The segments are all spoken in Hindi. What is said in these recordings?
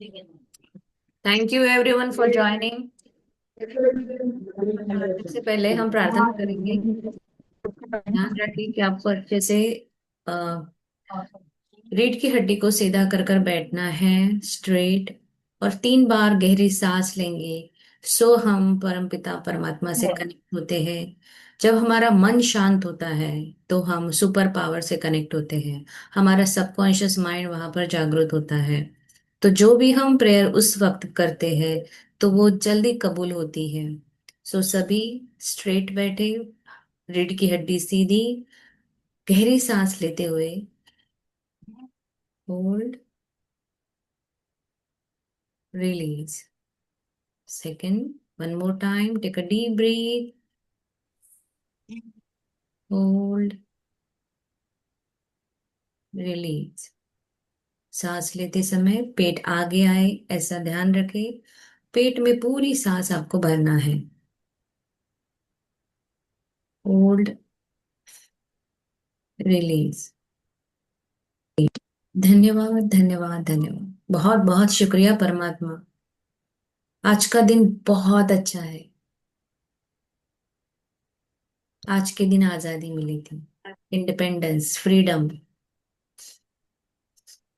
Thank you everyone for joining. सबसे पहले हम प्रार्थना करेंगे। ध्यान रखिए कि आपको अच्छे से अ, रीढ़ की हड्डी को सीधा कर कर बैठना है, स्ट्रेट। और 3 बार गहरी सांस लेंगे। सो हम परमपिता परमात्मा से कनेक्ट होते हैं। जब हमारा मन शांत होता है तो हम सुपर पावर से कनेक्ट होते हैं। हमारा सबकॉन्शियस माइंड वहां पर जागृत होता है। तो जो भी हम प्रेयर उस वक्त करते हैं तो वो जल्दी कबूल होती है। सो सभी स्ट्रेट बैठे, रीढ़ की हड्डी सीधी, गहरी सांस लेते हुए, hold, release. Second, one more time, take a deep breath, hold, release। सांस लेते समय पेट आगे आए ऐसा ध्यान रखें। पेट में पूरी सांस आपको भरना है। Hold, release. धन्यवाद, धन्यवाद, धन्यवाद। बहुत बहुत शुक्रिया परमात्मा। आज का दिन बहुत अच्छा है। आज के दिन आजादी मिली थी, इंडिपेंडेंस, फ्रीडम।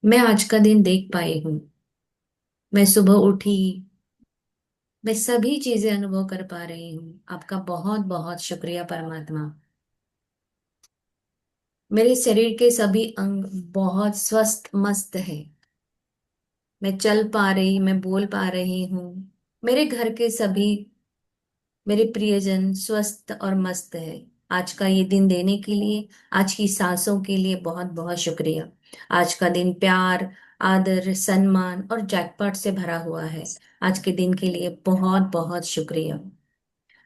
मैं आज का दिन देख पाई हूँ। मैं सुबह उठी, मैं सभी चीजें अनुभव कर पा रही हूँ। आपका बहुत बहुत शुक्रिया परमात्मा। मेरे शरीर के सभी अंग बहुत स्वस्थ मस्त है। मैं चल पा रही, मैं बोल पा रही हूँ। मेरे घर के सभी, मेरे प्रियजन स्वस्थ और मस्त है। आज का ये दिन देने के लिए, आज की सांसों के लिए बहुत बहुत शुक्रिया। आज का दिन प्यार, आदर, सम्मान और जैकपॉट से भरा हुआ है। आज के दिन के लिए बहुत बहुत शुक्रिया।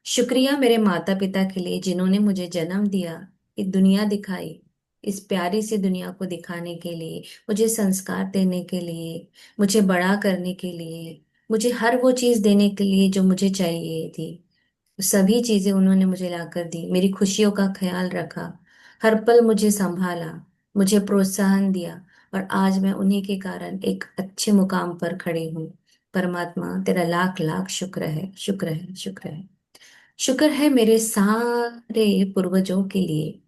शुक्रिया मेरे माता पिता के लिए जिन्होंने मुझे जन्म दिया, ये दुनिया दिखाई, इस प्यारी सी दुनिया को दिखाने के लिए, मुझे संस्कार देने के लिए, मुझे बड़ा करने के लिए, मुझे हर वो चीज देने के लिए जो मुझे चाहिए थी। सभी चीजें उन्होंने मुझे लाकर दी, मेरी खुशियों का ख्याल रखा, हर पल मुझे संभाला, मुझे प्रोत्साहन दिया। और आज मैं उन्हीं के कारण एक अच्छे मुकाम पर खड़ी हूँ। परमात्मा तेरा लाख लाख शुक्र है, शुक्र है, शुक्र है। शुक्र है मेरे सारे पूर्वजों के लिए,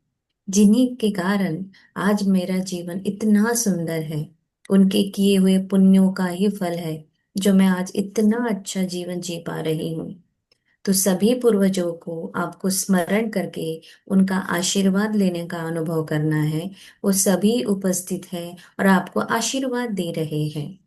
जिन्हीं के कारण आज मेरा जीवन इतना सुंदर है। उनके किए हुए पुण्यों का ही फल है जो मैं आज इतना अच्छा जीवन जी पा रही हूँ। तो सभी पूर्वजों को आपको स्मरण करके उनका आशीर्वाद लेने का अनुभव करना है। वो सभी उपस्थित हैं और आपको आशीर्वाद दे रहे हैं।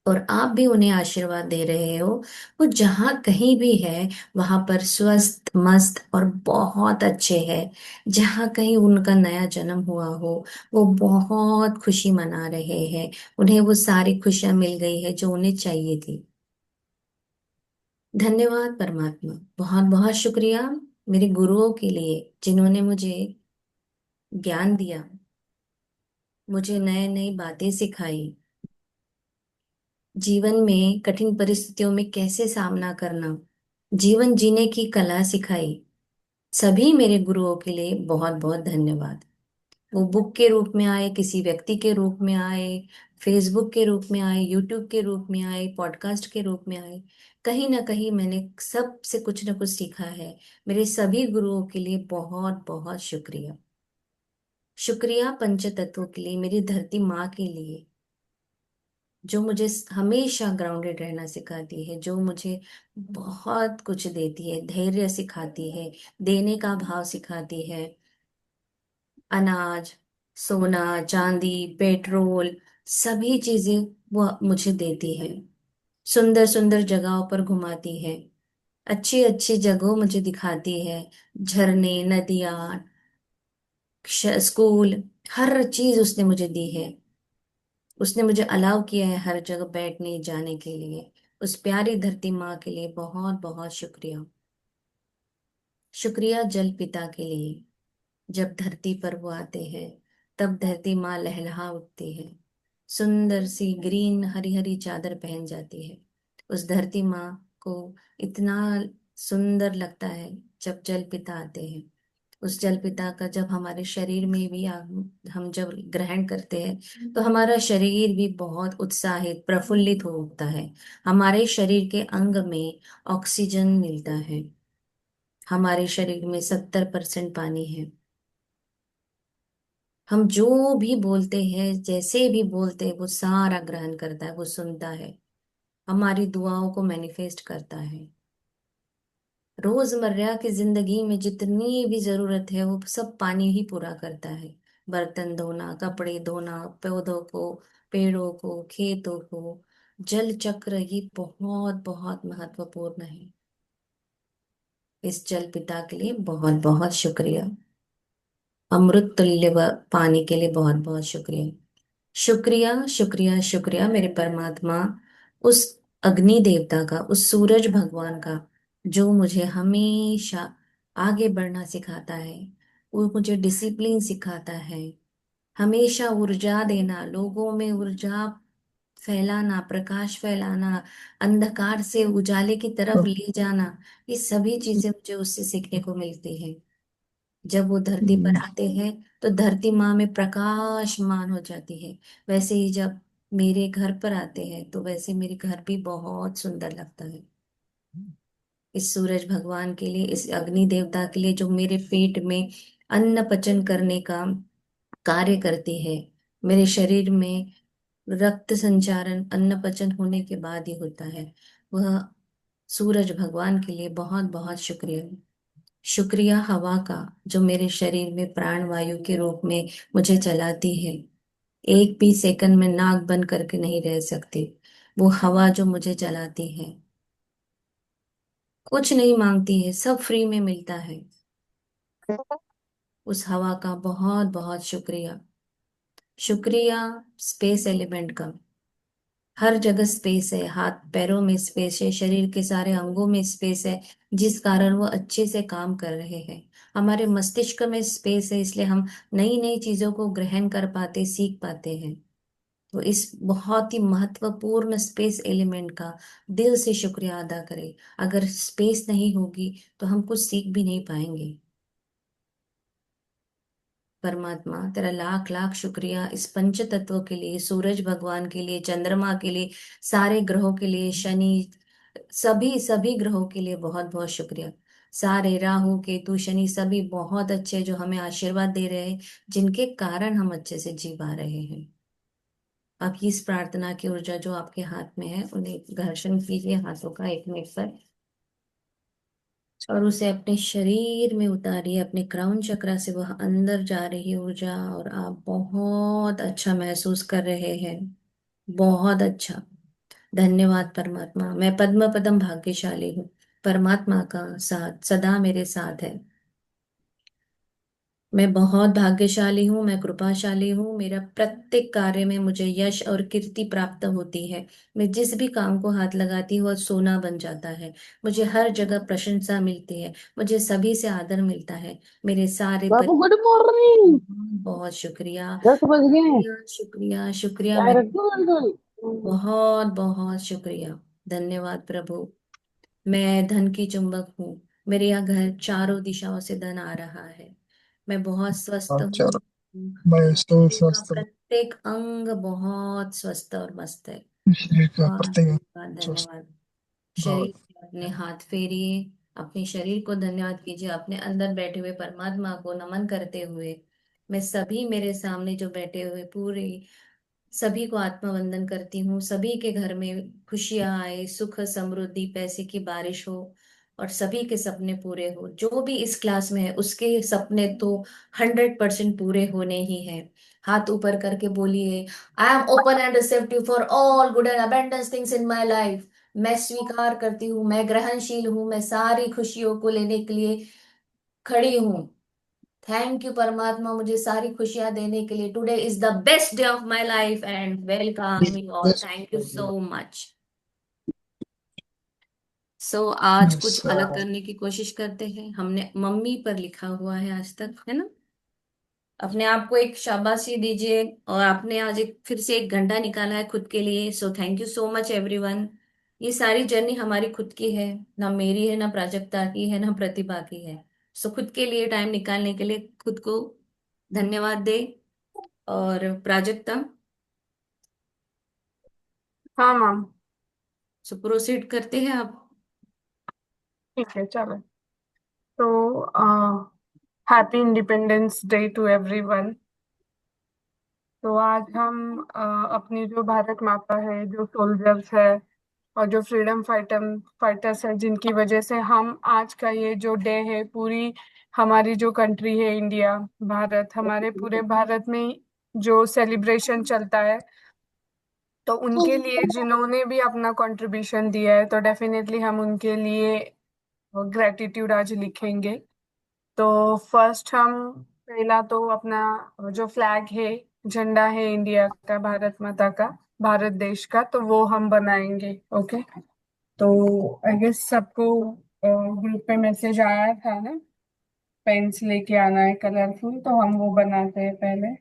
और आप भी उन्हें आशीर्वाद दे रहे हो। वो जहाँ कहीं भी है वहां पर स्वस्थ मस्त और बहुत अच्छे हैं। जहाँ कहीं उनका नया जन्म हुआ हो, वो बहुत खुशी मना रहे हैं। उन्हें वो सारी खुशियां मिल गई है जो उन्हें चाहिए थी। धन्यवाद परमात्मा। बहुत बहुत शुक्रिया मेरे गुरुओं के लिए जिन्होंने मुझे ज्ञान दिया, मुझे नए नई बातें सिखाई, जीवन में कठिन परिस्थितियों में कैसे सामना करना, जीवन जीने की कला सिखाई। सभी मेरे गुरुओं के लिए बहुत बहुत धन्यवाद। वो बुक के रूप में आए, किसी व्यक्ति के रूप में आए, फेसबुक के रूप में आए, यूट्यूब के रूप में आए, पॉडकास्ट के रूप में आए, कहीं ना कहीं मैंने सबसे कुछ ना कुछ सीखा है। मेरे सभी गुरुओं के लिए बहुत बहुत शुक्रिया। शुक्रिया पंच तत्वों के लिए, मेरी धरती माँ के लिए जो मुझे हमेशा ग्राउंडेड रहना सिखाती है, जो मुझे बहुत कुछ देती है, धैर्य सिखाती है, देने का भाव सिखाती है। अनाज, सोना, चांदी, पेट्रोल, सभी चीजें वो मुझे देती है। सुंदर सुंदर जगहों पर घुमाती है, अच्छी अच्छी जगहों मुझे दिखाती है। झरने, नदियाँ, स्कूल, हर चीज उसने मुझे दी है। उसने मुझे अलाउ किया है हर जगह बैठने जाने के लिए। उस प्यारी धरती माँ के लिए बहुत बहुत शुक्रिया। शुक्रिया जल पिता के लिए। जब धरती पर वो आते हैं तब धरती माँ लहलहा उठती है, सुंदर सी ग्रीन हरी हरी चादर पहन जाती है। उस धरती माँ को इतना सुंदर लगता है जब जल पिता आते हैं। उस जल पिता का जब हमारे शरीर में भी हम जब ग्रहण करते हैं तो हमारा शरीर भी बहुत उत्साहित प्रफुल्लित हो उठता है। हमारे शरीर के अंग में ऑक्सीजन मिलता है। हमारे शरीर में 70% पानी है। हम जो भी बोलते हैं, जैसे भी बोलते हैं, वो सारा ग्रहण करता है, वो सुनता है, हमारी दुआओं को मैनिफेस्ट करता है। रोजमर्रा की जिंदगी में जितनी भी जरूरत है वो सब पानी ही पूरा करता है। बर्तन धोना, कपड़े धोना, पौधों को, पेड़ों को, खेतों को, जल चक्र ये बहुत बहुत महत्वपूर्ण है। इस जल पिता के लिए बहुत बहुत शुक्रिया। अमृत तुल्य पानी के लिए बहुत बहुत शुक्रिया। शुक्रिया शुक्रिया शुक्रिया मेरे परमात्मा, उस अग्नि देवता का, उस सूरज भगवान का, जो मुझे हमेशा आगे बढ़ना सिखाता है, वो मुझे डिसिप्लिन सिखाता है, हमेशा ऊर्जा देना, लोगों में ऊर्जा फैलाना, प्रकाश फैलाना, अंधकार से उजाले की तरफ ले जाना। ये सभी चीजें मुझे उससे सीखने को मिलती है। जब वो धरती पर आते हैं तो धरती माँ में प्रकाशमान हो जाती है। वैसे ही जब मेरे घर पर आते हैं तो वैसे मेरे घर भी बहुत सुंदर लगता है। इस सूरज भगवान के लिए, इस अग्नि देवता के लिए, जो मेरे पेट में अन्न पचन करने का कार्य करती है। मेरे शरीर में रक्त संचारण अन्न पचन होने के बाद ही होता है। वह सूरज भगवान के लिए बहुत बहुत शुक्रिया। शुक्रिया हवा का, जो मेरे शरीर में प्राण वायु के रूप में मुझे चलाती है। एक भी सेकंड में नाक बंद करके नहीं रह सकती। वो हवा जो मुझे चलाती है, कुछ नहीं मांगती है, सब फ्री में मिलता है। उस हवा का बहुत बहुत शुक्रिया। शुक्रिया स्पेस एलिमेंट का। हर जगह स्पेस है, हाथ पैरों में स्पेस है, शरीर के सारे अंगों में स्पेस है, जिस कारण वो अच्छे से काम कर रहे हैं। हमारे मस्तिष्क में स्पेस है, इसलिए हम नई नई चीजों को ग्रहण कर पाते, सीख पाते हैं। तो इस बहुत ही महत्वपूर्ण स्पेस एलिमेंट का दिल से शुक्रिया अदा करें। अगर स्पेस नहीं होगी तो हम कुछ सीख भी नहीं पाएंगे। परमात्मा तेरा लाख लाख शुक्रिया इस पंच तत्वों के लिए, सूरज भगवान के लिए, चंद्रमा के लिए, सारे ग्रहों के लिए, शनि, सभी सभी ग्रहों के लिए बहुत बहुत शुक्रिया। सारे राहु केतु शनि सभी बहुत अच्छे, जो हमें आशीर्वाद दे रहे हैं, जिनके कारण हम अच्छे से जी पा रहे हैं। आप इस प्रार्थना की ऊर्जा जो आपके हाथ में है, उन्हें घर्षण कीजिए हाथों का एक मिनट पर, और उसे अपने शरीर में उतारिए। अपने क्राउन चक्रा से वह अंदर जा रही ऊर्जा, और आप बहुत अच्छा महसूस कर रहे हैं। बहुत अच्छा। धन्यवाद परमात्मा, मैं पद्म पदम भाग्यशाली हूँ। परमात्मा का साथ सदा मेरे साथ है। मैं बहुत भाग्यशाली हूँ, मैं कृपाशाली हूँ। मेरा प्रत्येक कार्य में मुझे यश और कीर्ति प्राप्त होती है। मैं जिस भी काम को हाथ लगाती हूँ वह सोना बन जाता है। मुझे हर जगह प्रशंसा मिलती है, मुझे सभी से आदर मिलता है। मेरे सारे बाबू गुड मॉर्निंग। बहुत बहुत शुक्रिया। 10 बज गए। शुक्रिया शुक्रिया शुक्रिया चाय मेरे, रख दो अंकल। बहुत बहुत शुक्रिया। धन्यवाद प्रभु। मैं धन की चुंबक हूँ। मेरे यहाँ घर चारों दिशाओं से धन आ रहा है। मैं बहुत स्वस्थ हाँ हूँ। चलो। मेरे मैं स्टोर शरीर का स्वस्थ प्रत्येक अंग बहुत स्वस्थ और मस्त है। शरीर का प्रत्येक धन्यवाद स्वस्थ। धन्यवाद। बहुत शरीर पे अपने हाथ फेरिए, अपने शरीर को धन्यवाद कीजिए, अपने अंदर बैठे हुए परमात्मा को नमन करते हुए। मैं सभी मेरे सामने जो बैठे हुए पूरे सभी को आत्मवंदन करती हूँ। सभी के घर में खुशियां आए, सुख समृद्धि पैसे की बारिश हो, और सभी के सपने पूरे हो। जो भी इस क्लास में है उसके सपने तो 100% पूरे होने ही हैं। हाथ ऊपर करके बोलिए, I am open and receptive for all good and abundance things in my life. मैं स्वीकार करती हूँ, मैं ग्रहणशील हूँ, मैं सारी खुशियों को लेने के लिए खड़ी हूँ। थैंक यू परमात्मा, मुझे सारी खुशियां देने के लिए। Today is the best day of my life and welcome you all, thank you so much. आज कुछ अलग करने की कोशिश करते हैं। हमने मम्मी पर लिखा हुआ है आज तक, है ना। अपने आप को एक शाबाशी दीजिए। और आपने आज एक फिर से एक घंटा निकाला है खुद के लिए, सो thank you so much everyone. ये सारी जर्नी हमारी खुद की है, ना मेरी है, ना प्राजक्ता की है, ना प्रतिभा की है। सो खुद के लिए टाइम निकालने के लिए खुद को धन्यवाद दे। और प्राजक्ता, हाँ मैम। सो प्रोसीड करते हैं आप। ठीक है चलो। तो happy Independence Day to everyone. तो आज हम अपनी जो भारत माता है, जो सोल्जर्स है और जो फ्रीडम फाइटर्स है, जिनकी वजह से हम आज का ये जो डे है, पूरी हमारी जो कंट्री है इंडिया, भारत, हमारे पूरे भारत में जो सेलिब्रेशन चलता है, तो उनके लिए जिन्होंने भी अपना कंट्रीब्यूशन दिया है, तो डेफिनेटली हम उनके लिए ग्रेटिट्यूड आज लिखेंगे। तो फर्स्ट हम पहला तो अपना जो फ्लैग है, झंडा है इंडिया का, भारत माता का, भारत देश का, तो वो हम बनाएंगे। ओके। तो आई गेस सबको ग्रुप पे मैसेज आया था ना, पेन्स लेके आना है कलरफुल, तो हम वो बनाते हैं पहले।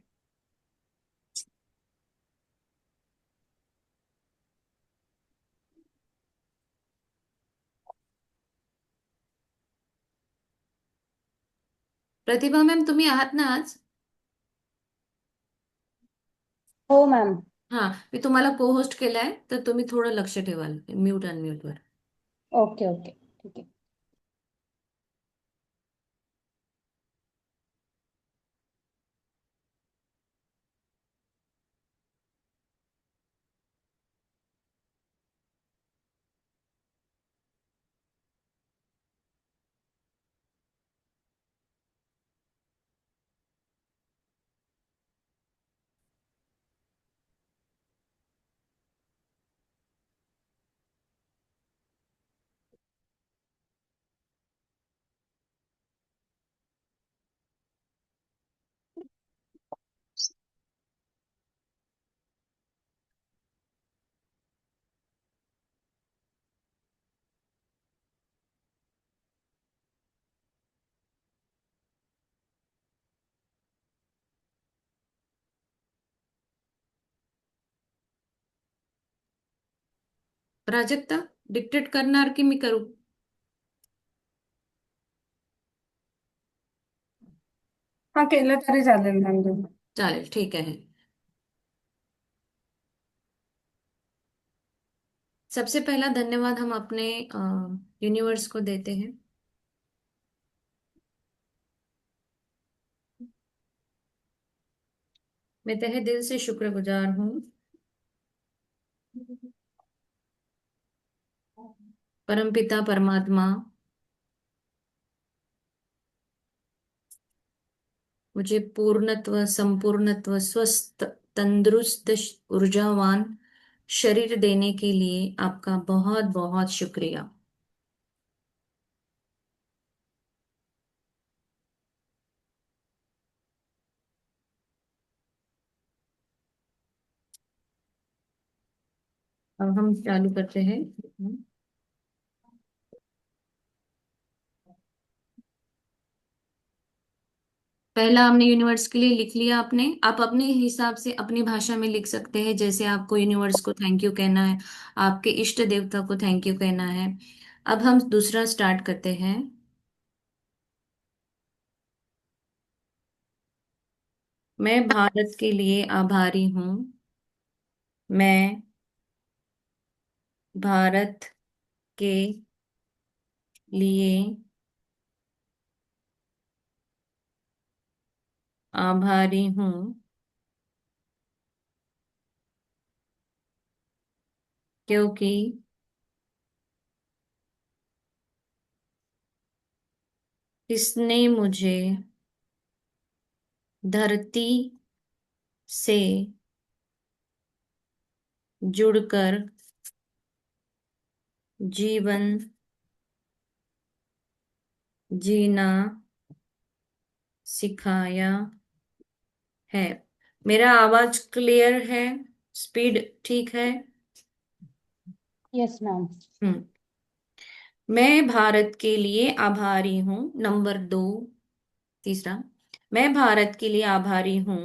प्रतिभा मॅम, तुम्ही आहात ना आज? हो मॅम. हा, मी तुम्हाला को होस्ट केलाय, तर तुम्ही थोडं लक्ष ठेवाल म्यूट अनम्यूट वर. ओके ओके ठीक आहे. प्राजक्ता, डिक्टेट करणार की मी करू? हा, केलं तरी चालेल मॅम तुम्ही. चालेल, ठीक आहे. सबसे पहला धन्यवाद हम अपने यूनिवर्स को देते हैं। मैं तहे दिल से शुक्रगुजार हूँ परमपिता परमात्मा मुझे पूर्णत्व, संपूर्णत्व, स्वस्थ, तंदुरुस्त, ऊर्जावान शरीर देने के लिए आपका बहुत बहुत शुक्रिया। अब हम चालू करते हैं। पहला हमने यूनिवर्स के लिए लिख लिया। आपने, आप अपने हिसाब से अपनी भाषा में लिख सकते हैं, जैसे आपको यूनिवर्स को थैंक यू कहना है, आपके इष्ट देवता को थैंक यू कहना है। अब हम दूसरा स्टार्ट करते हैं। मैं भारत के लिए आभारी हूँ। मैं भारत के लिए आभारी हूँ क्योंकि इसने मुझे धरती से जुड़कर जीवन जीना सिखाया है। मेरा आवाज क्लियर है? स्पीड ठीक है? Yes ma'am. हम्म। मैं भारत के लिए आभारी हूँ, नंबर 2। तीसरा, मैं भारत के लिए आभारी हूँ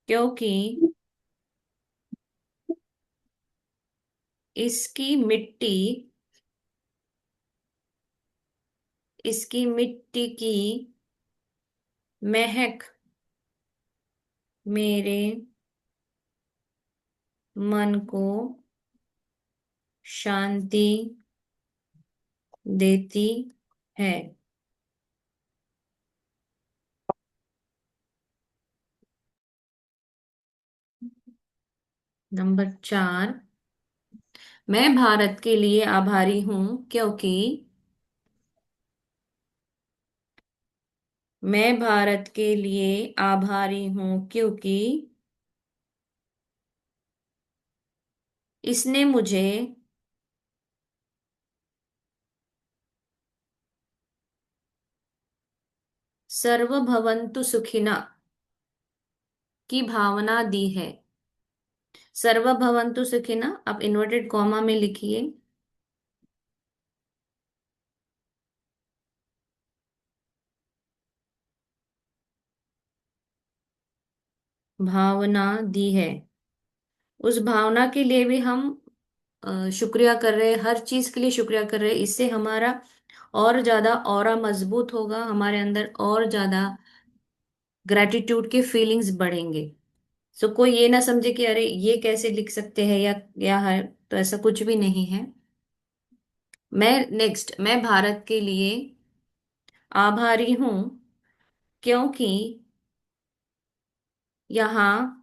क्योंकि इसकी मिट्टी इसकी मिट्टी की महक मेरे मन को शांति देती है। नंबर 4, मैं भारत के लिए आभारी हूं क्योंकि मैं भारत के लिए आभारी हूं क्योंकि इसने मुझे सर्वभवन्तु सुखिना की भावना दी है। सर्वभवन्तु सुखिना आप इन्वर्टेड कॉमा में लिखिए। भावना दी है, उस भावना के लिए भी हम शुक्रिया कर रहे हैं, हर चीज के लिए शुक्रिया कर रहे हैं। इससे हमारा और ज्यादा ऑरा मजबूत होगा, हमारे अंदर और ज्यादा ग्रेटिट्यूड के फीलिंग्स बढ़ेंगे। सो कोई ये ना समझे कि अरे ये कैसे लिख सकते हैं या है, तो ऐसा कुछ भी नहीं है। मैं भारत के लिए आभारी हूं क्योंकि यहाँ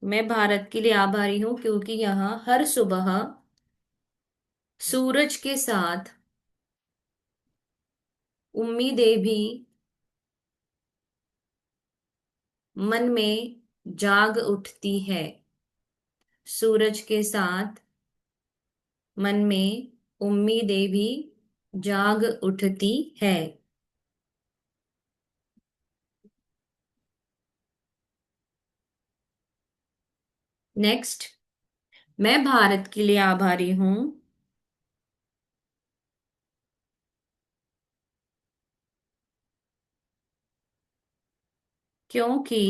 मैं भारत के लिए आभारी हूं क्योंकि यहाँ हर सुबह सूरज के साथ उम्मीदें भी मन में जाग उठती है। सूरज के साथ मन में उम्मीदें भी जाग उठती है। नेक्स्ट, मैं भारत के लिए आभारी हूं क्योंकि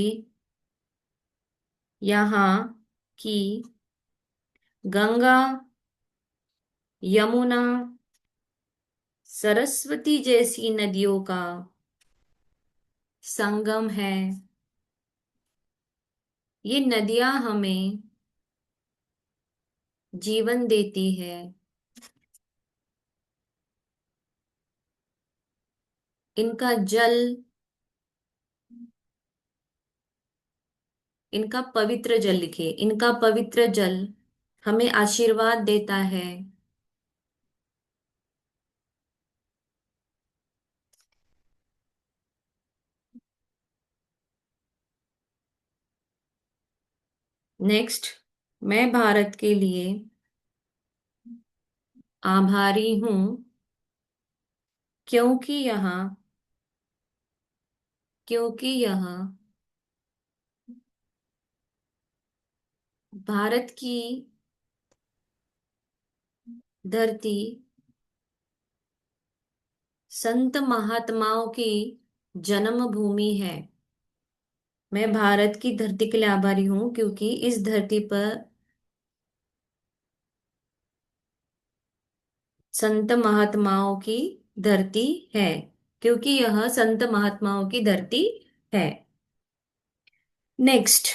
यहाँ की गंगा, यमुना, सरस्वती जैसी नदियों का संगम है। ये नदियां हमें जीवन देती है। इनका जल, इनका पवित्र जल लिखिए, इनका पवित्र जल हमें आशीर्वाद देता है। नेक्स्ट, मैं भारत के लिए आभारी हूं क्योंकि यहाँ क्योंकि यहाँ भारत की धरती संत महात्माओं की जन्मभूमि है। मैं भारत की धरती के लिए आभारी हूं क्योंकि इस धरती पर संत महात्माओं की धरती है, क्योंकि यह संत महात्माओं की धरती है। नेक्स्ट,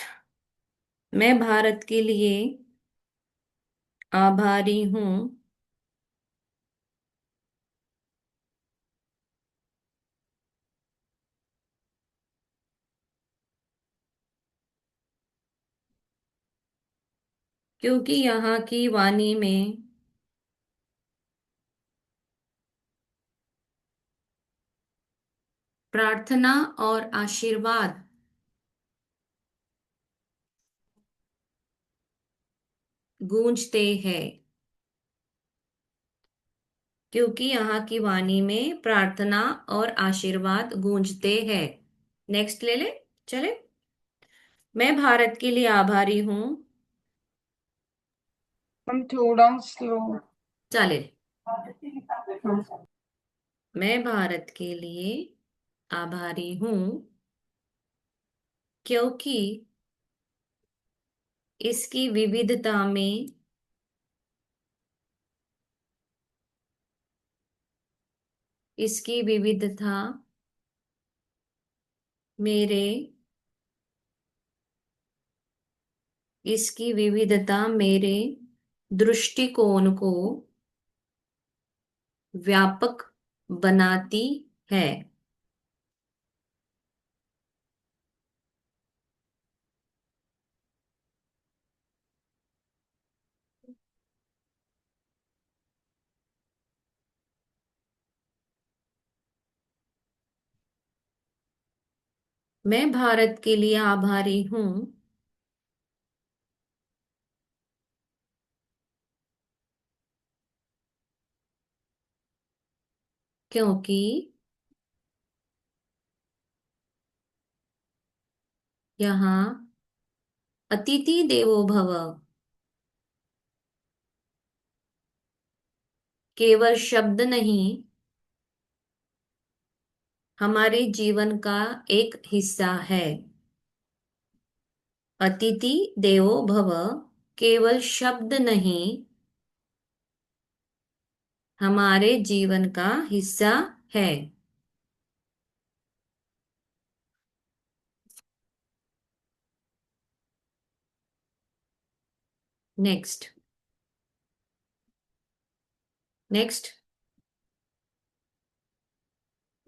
मैं भारत के लिए आभारी हूं क्योंकि यहाँ की वाणी में प्रार्थना और आशीर्वाद गूंजते हैं। क्योंकि यहाँ की वाणी में प्रार्थना और आशीर्वाद गूंजते हैं। नेक्स्ट ले ले, चले। मैं भारत के लिए आभारी हूं, हम थोड़ा स्लो। चले। मैं भारत के लिए आभारी हूं क्योंकि इसकी विविधता में इसकी विविधता मेरे इसकी विविधता मेरे दृष्टिकोण को व्यापक बनाती है। मैं भारत के लिए आभारी हूँ क्योंकि यहाँ अतिथि देवो भव केवल शब्द नहीं, हमारे जीवन का एक हिस्सा है। अतिथि देवो भव केवल शब्द नहीं, हमारे जीवन का हिस्सा है। Next next.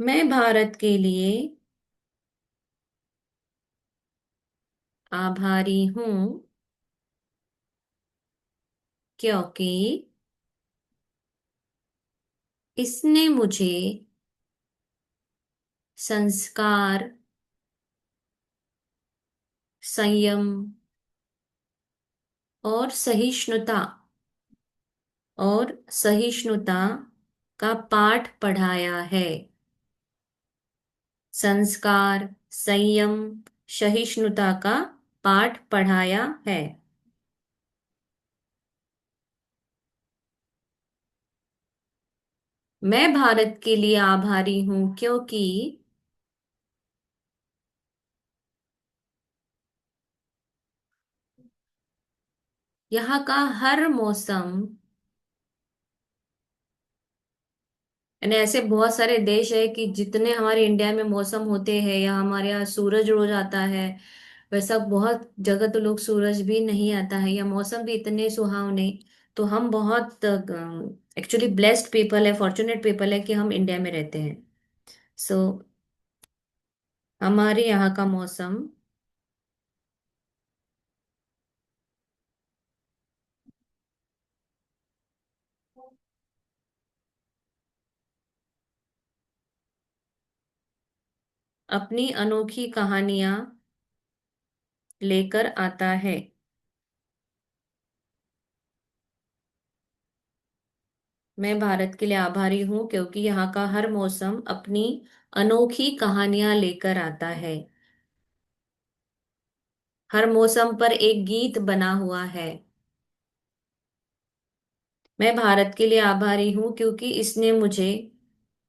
मैं भारत के लिए आभारी हूँ क्योंकि इसने मुझे संस्कार, संयम और सहिष्णुता का पाठ पढ़ाया है। संस्कार, संयम, सहिष्णुता का पाठ पढ़ाया है। मैं भारत के लिए आभारी हूँ क्योंकि यहाँ का हर मौसम, यानी ऐसे बहुत सारे देश है कि जितने हमारे इंडिया में मौसम होते हैं या हमारे यहाँ सूरज रोज आता है, वैसा बहुत जगह तो लोग सूरज भी नहीं आता है या मौसम भी इतने सुहावने। तो हम बहुत एक्चुअली ब्लेस्ड पीपल है, फॉर्चुनेट पीपल है कि हम इंडिया में रहते हैं। सो हमारे यहाँ का मौसम अपनी अनोखी कहानियां लेकर आता है। मैं भारत के लिए आभारी हूँ क्योंकि यहाँ का हर मौसम अपनी अनोखी कहानियां लेकर आता है। हर मौसम पर एक गीत बना हुआ है। मैं भारत के लिए आभारी हूँ क्योंकि इसने मुझे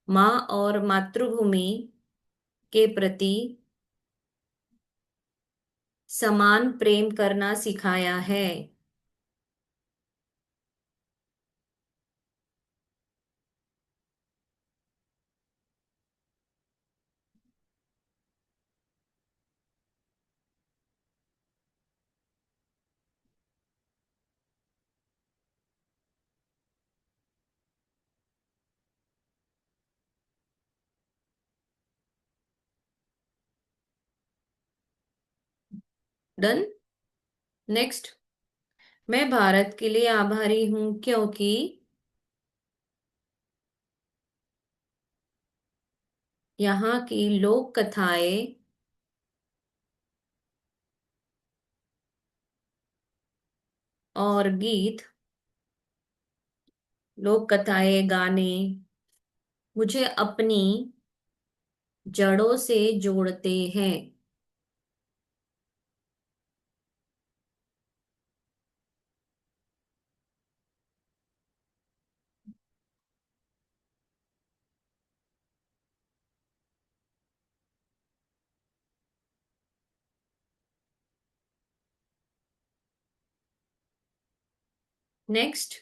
माँ और मातृभूमि के प्रति समान प्रेम करना सिखाया है। डन। नेक्स्ट। मैं भारत के लिए आभारी हूँ क्योंकि यहाँ की लोक कथाएं और गीत, लोक कथाएं, गाने मुझे अपनी जड़ों से जोड़ते हैं। नेक्स्ट,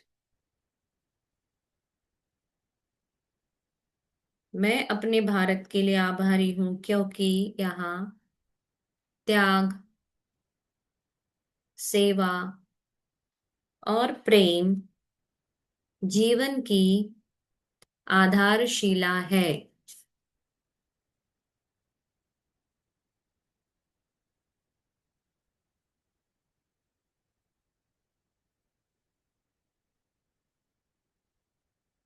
मैं अपने भारत के लिए आभारी हूं क्योंकि यहाँ त्याग, सेवा और प्रेम जीवन की आधारशिला है।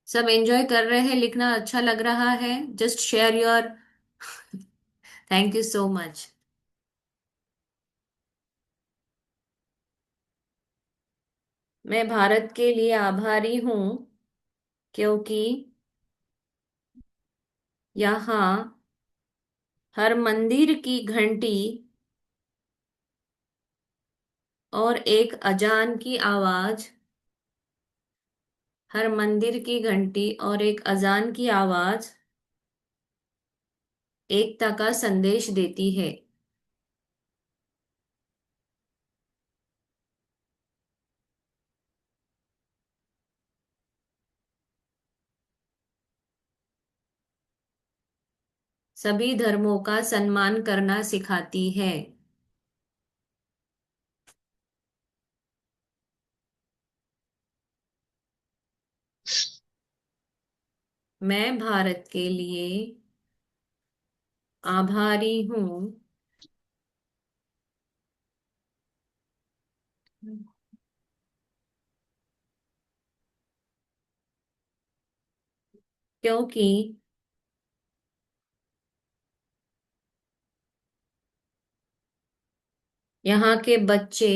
सब एंजॉय कर रहे हैं, लिखना अच्छा लग रहा है? Just share your thank you so much. मैं भारत के लिए आभारी हूं क्योंकि यहाँ हर मंदिर की घंटी और एक अजान की आवाज, हर मंदिर की घंटी और एक अजान की आवाज एकता का संदेश देती है। सभी धर्मों का सम्मान करना सिखाती है। मैं भारत के लिए आभारी हूँ क्योंकि यहाँ के बच्चे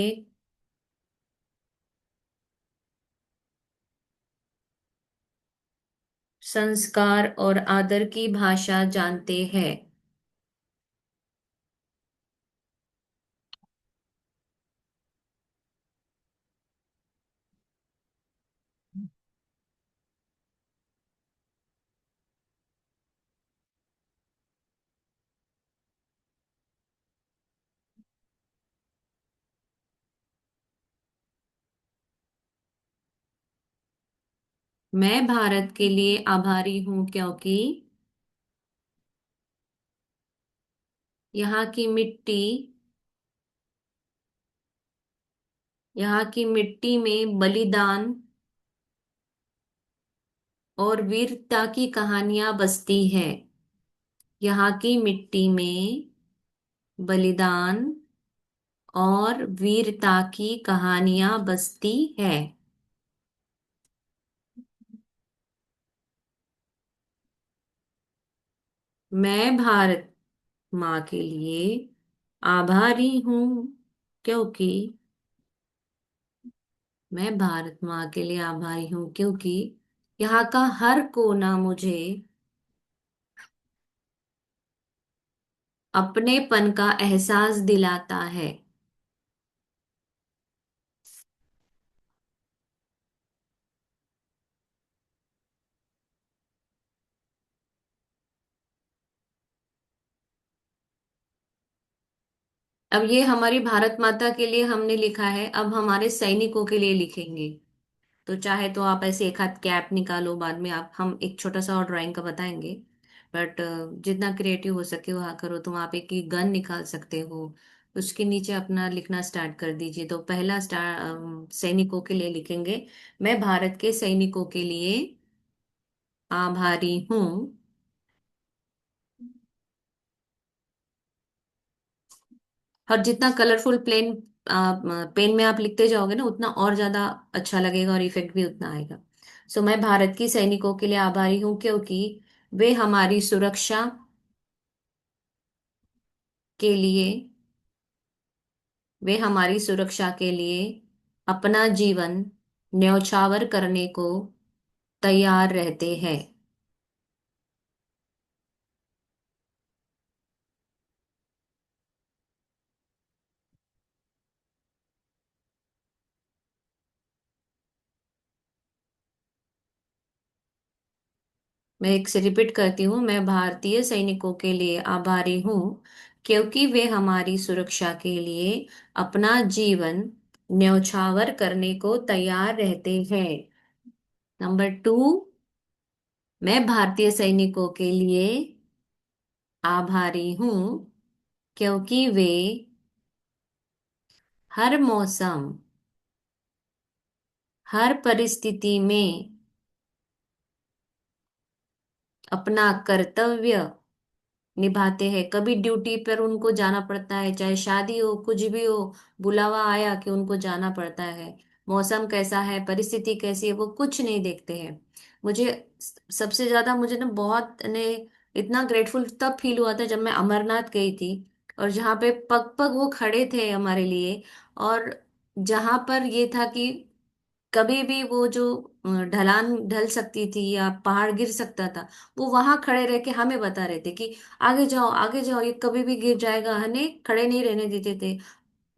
संस्कार और आदर की भाषा जानते हैं। मैं भारत के लिए आभारी हूँ क्योंकि यहाँ की मिट्टी, यहाँ की मिट्टी में बलिदान और वीरता की कहानियां बसती हैं। यहाँ की मिट्टी में बलिदान और वीरता की कहानियां बसती है। मैं भारत माँ के लिए आभारी हूँ क्योंकि मैं भारत माँ के लिए आभारी हूँ क्योंकि यहाँ का हर कोना मुझे अपनेपन का एहसास दिलाता है। अब ये हमारी भारत माता के लिए हमने लिखा है, अब हमारे सैनिकों के लिए लिखेंगे। तो चाहे तो आप ऐसे एक हाथ कैप निकालो, बाद में आप हम एक छोटा सा और ड्राइंग का बताएंगे। बट जितना क्रिएटिव हो सके वहाँ करो। तुम आप एक ही गन निकाल सकते हो, उसके नीचे अपना लिखना स्टार्ट कर दीजिए। तो पहला सैनिकों के लिए लिखेंगे। मैं भारत के सैनिकों के लिए आभारी हूँ और जितना कलरफुल पेन में आप लिखते जाओगे ना, उतना और ज्यादा अच्छा लगेगा और इफेक्ट भी उतना आएगा। सो मैं भारत की सैनिकों के लिए आभारी हूँ क्योंकि वे हमारी सुरक्षा के लिए वे हमारी सुरक्षा के लिए अपना जीवन न्यौछावर करने को तैयार रहते हैं। मैं एक से रिपीट करती हूँ। मैं भारतीय सैनिकों के लिए आभारी हूँ क्योंकि वे हमारी सुरक्षा के लिए अपना जीवन न्यौछावर करने को तैयार रहते हैं। नंबर 2, मैं भारतीय सैनिकों के लिए आभारी हूं क्योंकि वे हर मौसम, हर परिस्थिति में अपना कर्तव्य निभाते हैं। कभी ड्यूटी पर उनको जाना पड़ता है, चाहे शादी हो, कुछ भी हो, बुलावा आया कि उनको जाना पड़ता है। मौसम कैसा है, परिस्थिति कैसी है, वो कुछ नहीं देखते हैं। मुझे सबसे ज्यादा मुझे ना बहुत ने इतना ग्रेटफुल तब फील हुआ था जब मैं अमरनाथ गई थी, और जहाँ पे पग पग वो खड़े थे हमारे लिए। और जहाँ पर ये था कि कभी भी वो जो ढलान ढल सकती थी या पहाड़ गिर सकता था, वो वहां खड़े रह के हमें बता रहे थे कि आगे जाओ आगे जाओ, ये कभी भी गिर जाएगा, हमें खड़े नहीं रहने देते थे।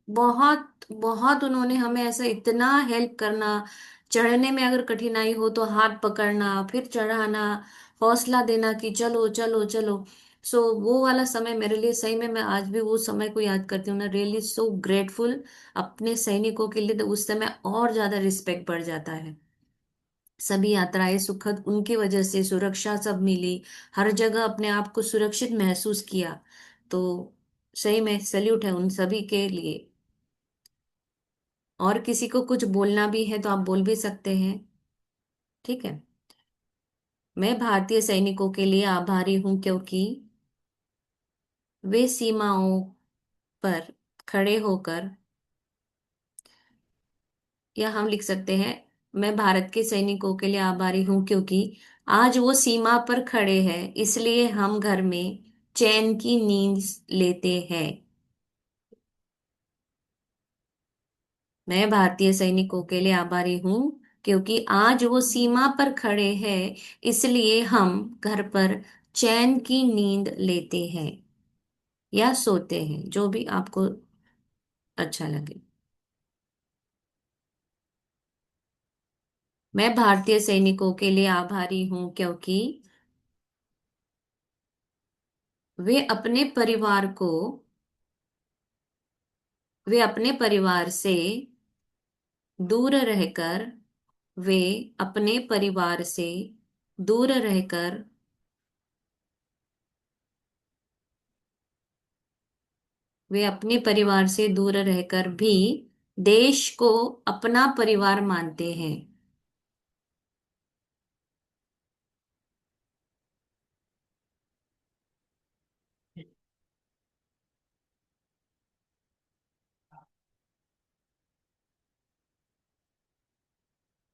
बहुत बहुत उन्होंने हमें ऐसा इतना हेल्प करना, चढ़ने में अगर कठिनाई हो तो हाथ पकड़ना, फिर चढ़ाना, हौसला देना कि चलो चलो चलो। सो वो वाला समय मेरे लिए सही में, मैं आज भी वो समय को याद करती हूँ ना, रियली सो ग्रेटफुल अपने सैनिकों के लिए। तो उस समय और ज्यादा रिस्पेक्ट बढ़ जाता है। सभी यात्राएं सुखद उनकी वजह से, सुरक्षा सब मिली, हर जगह अपने आप को सुरक्षित महसूस किया। तो सही में सल्यूट है उन सभी के लिए। और किसी को कुछ बोलना भी है तो आप बोल भी सकते हैं। ठीक है। मैं भारतीय सैनिकों के लिए आभारी हूं क्योंकि वे सीमाओं पर खड़े होकर, या हम लिख सकते हैं, मैं भारत के सैनिकों के लिए आभारी हूं क्योंकि आज वो सीमा पर खड़े हैं, इसलिए हम घर में चैन की नींद लेते हैं। मैं भारतीय सैनिकों के लिए आभारी हूं क्योंकि आज वो सीमा पर खड़े हैं, इसलिए हम घर पर चैन की नींद लेते हैं या सोते हैं, जो भी आपको अच्छा लगे। मैं भारतीय सैनिकों के लिए आभारी हूं क्योंकि वे अपने परिवार को, वे अपने परिवार से दूर रहकर, वे अपने परिवार से दूर रहकर, वे अपने परिवार से दूर रहकर भी देश को अपना परिवार मानते हैं।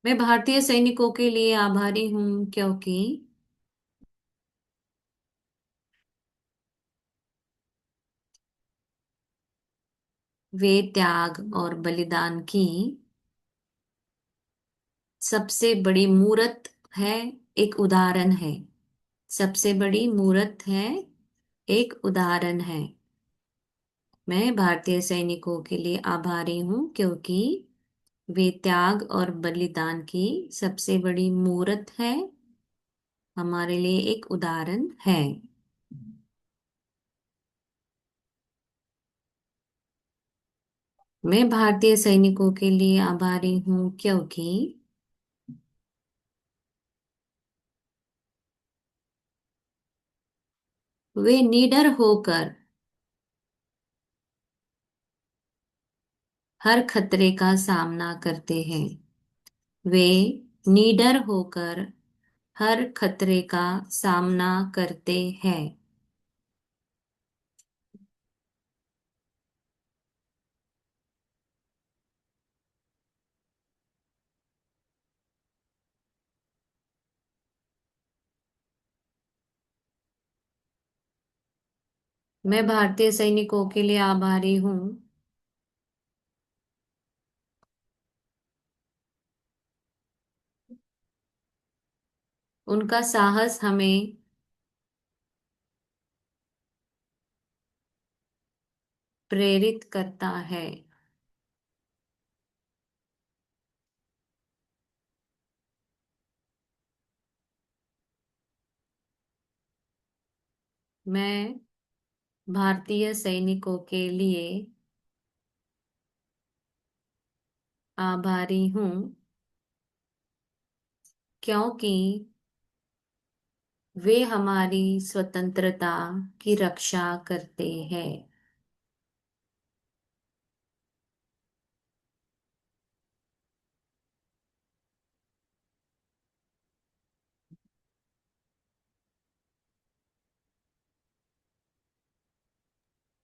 मैं भारतीय सैनिकों के लिए आभारी हूं क्योंकि वे त्याग और बलिदान की सबसे बड़ी मूर्त है, एक उदाहरण है। सबसे बड़ी मूर्त है, एक उदाहरण है। मैं भारतीय सैनिकों के लिए आभारी हूं क्योंकि वे त्याग और बलिदान की सबसे बड़ी मूर्त है, हमारे लिए एक उदाहरण है। मैं भारतीय सैनिकों के लिए आभारी हूं क्योंकि वे निडर होकर हर खतरे का सामना करते हैं। वे निडर होकर हर खतरे का सामना करते हैं। मैं भारतीय सैनिकों के लिए आभारी हूं उनका साहस हमें प्रेरित करता है। मैं भारतीय सैनिकों के लिए आभारी हूँ क्योंकि वे हमारी स्वतंत्रता की रक्षा करते हैं।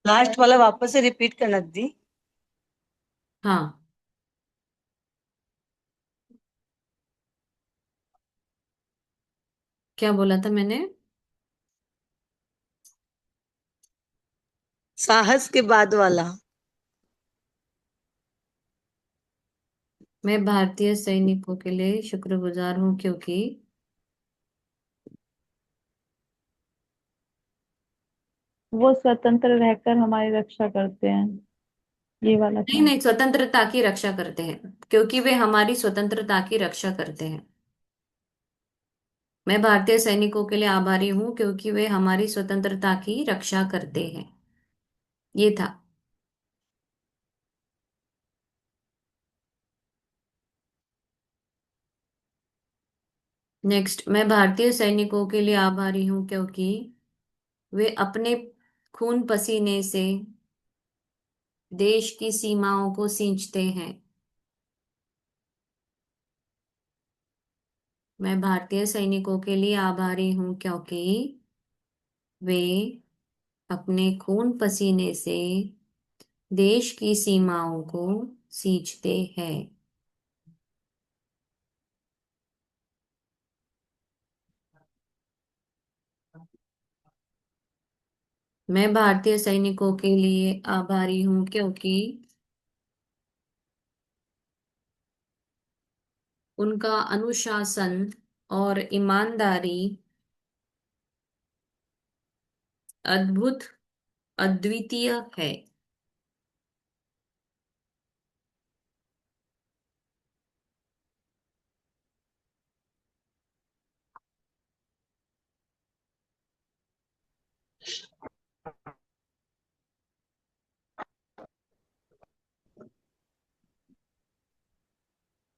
लास्ट वाला वापस से रिपीट करना दी। हाँ, क्या बोला था मैंने? साहस के बाद वाला। मैं भारतीय सैनिकों के लिए शुक्रगुजार हूँ क्योंकि वो स्वतंत्र रहकर हमारी रक्षा करते हैं। ये वाला नहीं था। नहीं, स्वतंत्रता की रक्षा करते हैं क्योंकि वे हमारी स्वतंत्रता की रक्षा करते हैं। मैं भारतीय सैनिकों के लिए आभारी हूँ क्योंकि वे हमारी स्वतंत्रता की रक्षा करते हैं। ये था। नेक्स्ट, मैं भारतीय सैनिकों के लिए आभारी हूँ क्योंकि वे अपने खून पसीने से देश की सीमाओं को सींचते हैं। मैं भारतीय सैनिकों के लिए आभारी हूँ क्योंकि वे अपने खून पसीने से देश की सीमाओं को सींचते हैं। मैं भारतीय सैनिकों के लिए आभारी हूँ क्योंकि उनका अनुशासन और ईमानदारी अद्भुत, अद्वितीय है।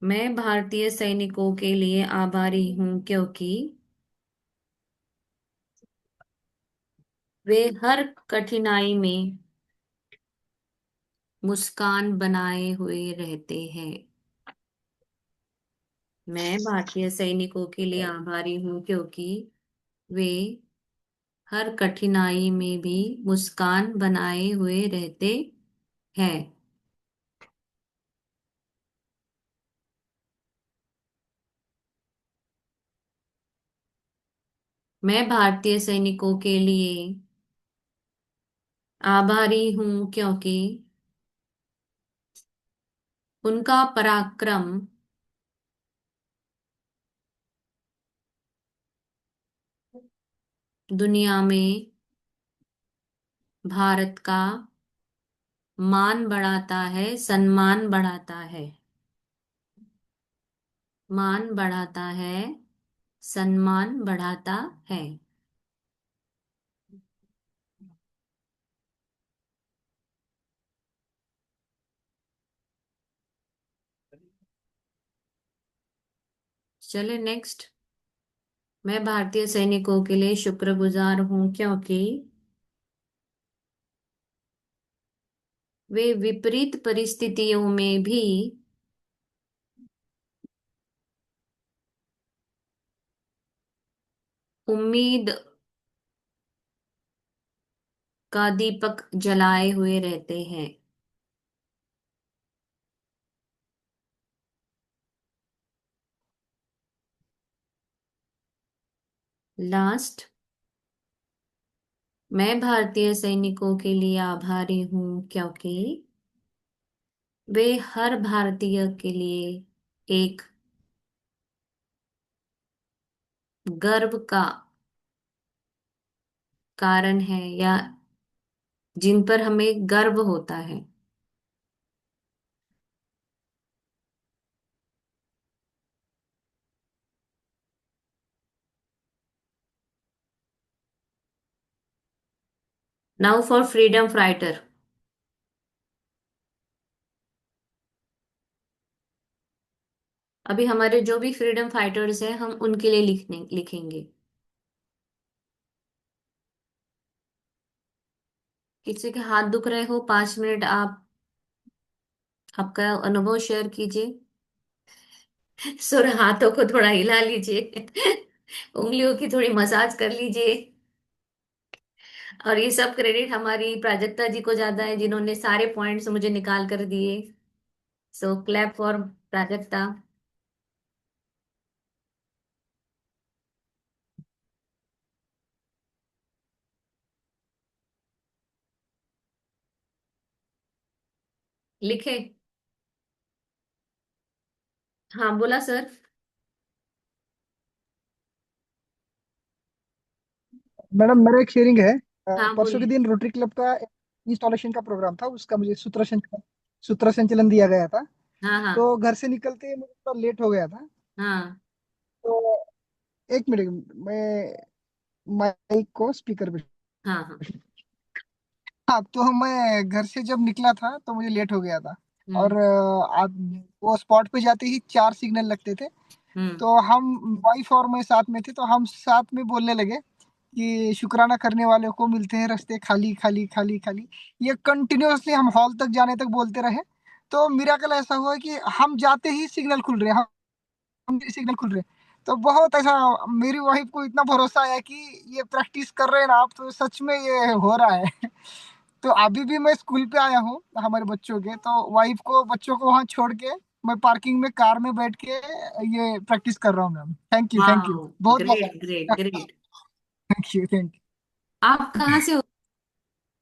मैं भारतीय सैनिकों के लिए आभारी हूँ क्योंकि वे हर कठिनाई में मुस्कान बनाए हुए रहते हैं। मैं भारतीय सैनिकों के लिए आभारी हूँ क्योंकि वे हर कठिनाई में भी मुस्कान बनाए हुए रहते हैं। मैं भारतीय सैनिकों के लिए आभारी हूँ क्योंकि उनका पराक्रम दुनिया में भारत का मान बढ़ाता है, सम्मान बढ़ाता है। मान बढ़ाता है, सम्मान बढ़ाता है। चले नेक्स्ट। मैं भारतीय सैनिकों के लिए शुक्रगुजार हूँ क्योंकि वे विपरीत परिस्थितियों में भी उम्मीद का दीपक जलाए हुए रहते हैं। लास्ट, मैं भारतीय सैनिकों के लिए आभारी हूँ क्योंकि वे हर भारतीय के लिए एक गर्व का कारण है, या जिन पर हमें गर्व होता है। Now for freedom fighter. अभी हमारे जो भी फ्रीडम फाइटर्स हैं हम उनके लिए लिखेंगे। किसी के हाथ दुख रहे हो, 5 मिनट आप आपका अनुभव शेयर कीजिए। सुर हाथों को थोड़ा हिला लीजिए। उंगलियों की थोड़ी मसाज कर लीजिए। और ये सब क्रेडिट हमारी प्राजक्ता जी को जाता है, जिन्होंने सारे पॉइंट्स मुझे निकाल कर दिए। सो क्लैप फॉर प्राजक्ता। लिखे। हाँ बोला सर। मैडम मेरा एक शेयरिंग है। हाँ परसों के बोलिए। दिन रोटरी क्लब का इंस्टॉलेशन का प्रोग्राम था, उसका मुझे सूत्र संचलन दिया गया था। हाँ हाँ तो घर से निकलते मुझे थोड़ा लेट हो गया था। हाँ तो एक मिनट, मैं माइक को स्पीकर पे। हाँ हाँ। हाँ, तो मैं घर से जब निकला था तो मुझे लेट हो गया था। और हम्म वो स्पॉट पे जाते ही 4 सिग्नल लगते थे। हम्म। तो हम वाइफ और मैं साथ में थे, तो हम साथ में बोलने लगे कि शुक्राना करने वाले को मिलते हैं रास्ते खाली खाली खाली खाली। ये कंटिन्यूअसली हम हॉल तक जाने तक बोलते रहे। तो मिराकल ऐसा हुआ कि हम जाते ही सिग्नल खुल रहे हैं, हम सिग्नल खुल रहे हैं। तो बहुत ऐसा, मेरी वाइफ को इतना भरोसा आया कि ये प्रैक्टिस कर रहे हैं ना आप, तो सच में ये हो रहा है। तो अभी भी मैं स्कूल पे आया हूँ हमारे बच्चों के, तो वाइफ को बच्चों को वहां छोड़ के मैं पार्किंग में कार में बैठ के ये प्रैक्टिस कर रहा हूँ मैम। थैंक यू वाह। बहुत बहुत। Great great great. Thank you. आप कहाँ से हो?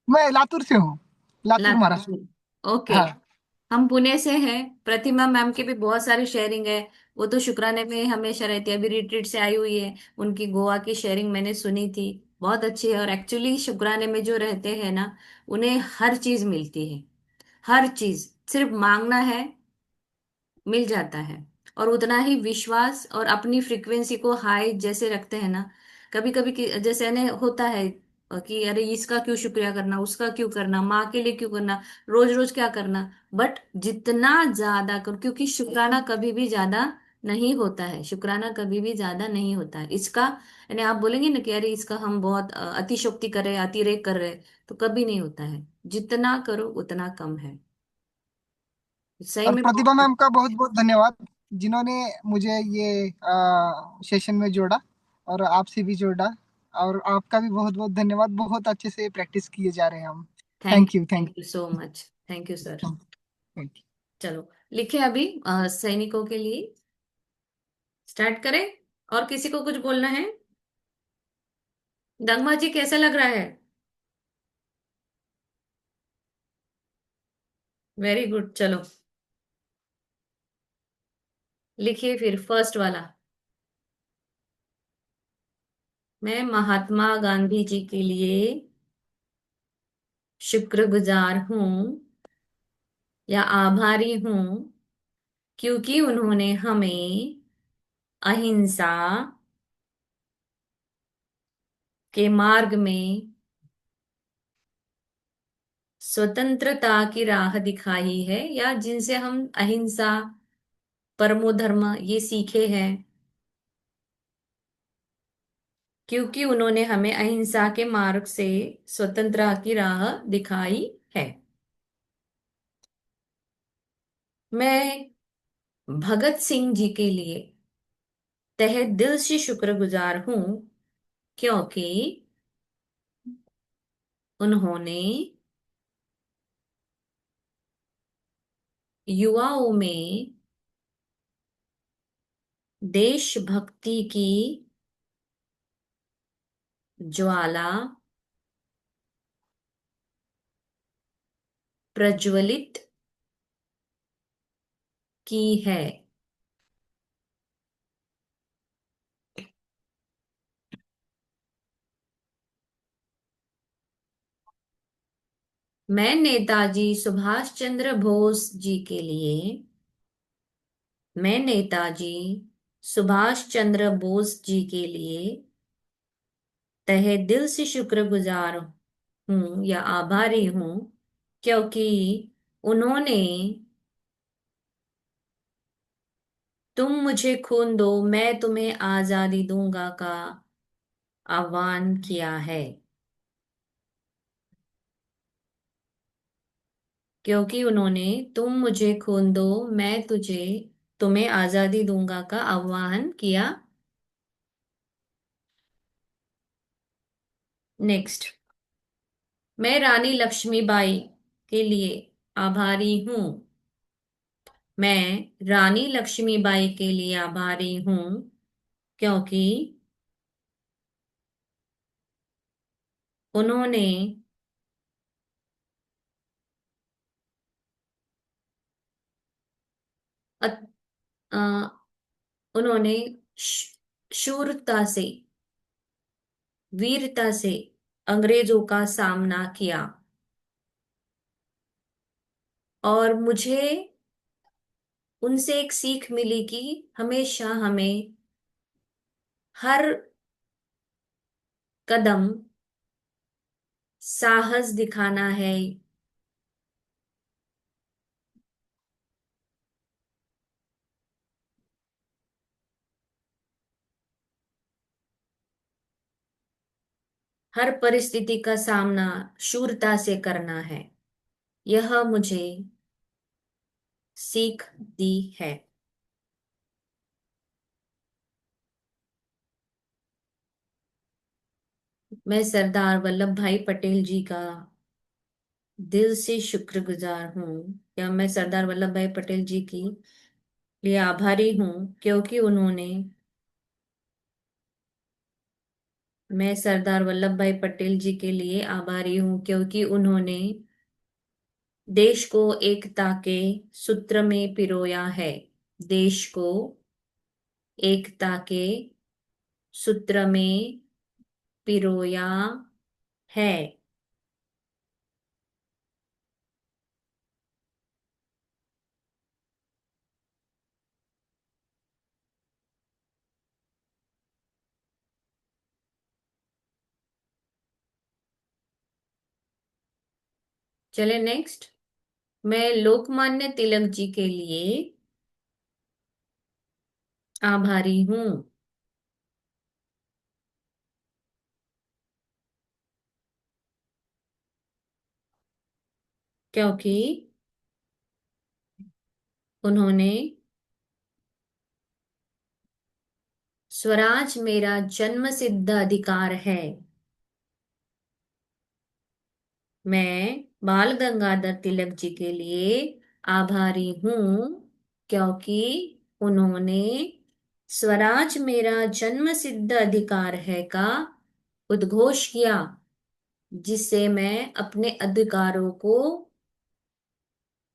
मैं लातूर से हूँ, लातूर लातूर महाराष्ट्र। से। ओके। हाँ। हम पुणे से हैं। प्रतिमा मैम की भी बहुत सारी शेयरिंग है। वो तो शुक्राने में हमेशा रहती है, अभी रिट्रीट से आई हुई है। उनकी गोवा की शेयरिंग मैंने सुनी थी, बहुत अच्छी है। और एक्चुअली शुक्राने में जो रहते हैं ना, उन्हें हर चीज मिलती है। हर चीज सिर्फ मांगना है, मिल जाता है। और उतना ही विश्वास और अपनी फ्रीक्वेंसी को हाई जैसे रखते हैं ना। कभी कभी जैसे ने होता है कि अरे इसका क्यों शुक्रिया करना, उसका क्यों करना, माँ के लिए क्यों करना, रोज रोज क्या करना। बट जितना ज्यादा कर, क्योंकि शुक्राना कभी भी ज्यादा नहीं होता है, शुक्राना कभी भी ज्यादा नहीं होता है इसका। यानी आप बोलेंगे ना कि अरे इसका हम बहुत अतिशोक्ति कर रहे हैं, अतिरेक कर रहे हैं, तो कभी नहीं होता है। जितना करो उतना कम है। सही और में प्रतिभा बहुत। मैम का बहुत बहुत धन्यवाद, जिन्होंने मुझे ये सेशन में जोड़ा और आपसे भी जोड़ा। और आपका भी बहुत बहुत धन्यवाद, बहुत अच्छे से प्रैक्टिस किए जा रहे हैं हम। Thank thank you you thank thank you so much. Thank you sir. You. चलो लिखे अभी सैनिकों के लिए स्टार्ट करें। और किसी को कुछ बोलना है? दंगमा जी कैसा लग रहा है? Very good. चलो लिखिए फिर फर्स्ट वाला। मैं महात्मा गांधी जी के लिए शुक्रगुजार हूं या आभारी हूं, क्योंकि उन्होंने हमें अहिंसा के मार्ग में स्वतंत्रता की राह दिखाई है, या जिनसे हम अहिंसा परमो धर्म ये सीखे हैं, क्योंकि उन्होंने हमें अहिंसा के मार्ग से स्वतंत्रता की राह दिखाई है। मैं भगत सिंह जी के लिए तहे दिल से शुक्रगुजार हूं, क्योंकि उन्होंने युवाओं में देशभक्ति की ज्वाला प्रज्वलित की है। मैं नेताजी सुभाष चंद्र बोस जी के लिए मैं नेताजी सुभाष चंद्र बोस जी के लिए तहे दिल से शुक्रगुजार हूं या आभारी हूं, क्योंकि उन्होंने तुम मुझे खून दो मैं तुम्हें आजादी दूंगा का आह्वान किया है, क्योंकि उन्होंने तुम मुझे खून दो मैं तुम्हें आजादी दूंगा का आह्वान किया। नेक्स्ट, मैं रानी लक्ष्मीबाई के लिए आभारी हूं। मैं रानी लक्ष्मीबाई के लिए आभारी हूं, क्योंकि उन्होंने अत, अ, उन्होंने शूरता से, वीरता से अंग्रेजों का सामना किया, और मुझे उनसे एक सीख मिली कि हमेशा हमें हर कदम साहस दिखाना है। हर परिस्थिति का सामना शूरता से करना है। यह मुझे सीख दी है। मैं सरदार वल्लभ भाई पटेल जी का दिल से शुक्रगुजार हूँ, या मैं सरदार वल्लभ भाई पटेल जी की लिए आभारी हूँ, क्योंकि उन्होंने मैं सरदार वल्लभ भाई पटेल जी के लिए आभारी हूँ, क्योंकि उन्होंने देश को एकता के सूत्र में पिरोया है। देश को एकता के सूत्र में पिरोया है। चले नेक्स्ट, मैं लोकमान्य तिलक जी के लिए आभारी हूँ, क्योंकि उन्होंने स्वराज मेरा जन्मसिद्ध अधिकार है। मैं बाल गंगाधर तिलक जी के लिए आभारी हूँ, क्योंकि उन्होंने स्वराज मेरा जन्मसिद्ध अधिकार है का उद्घोष किया, जिससे मैं अपने अधिकारों को,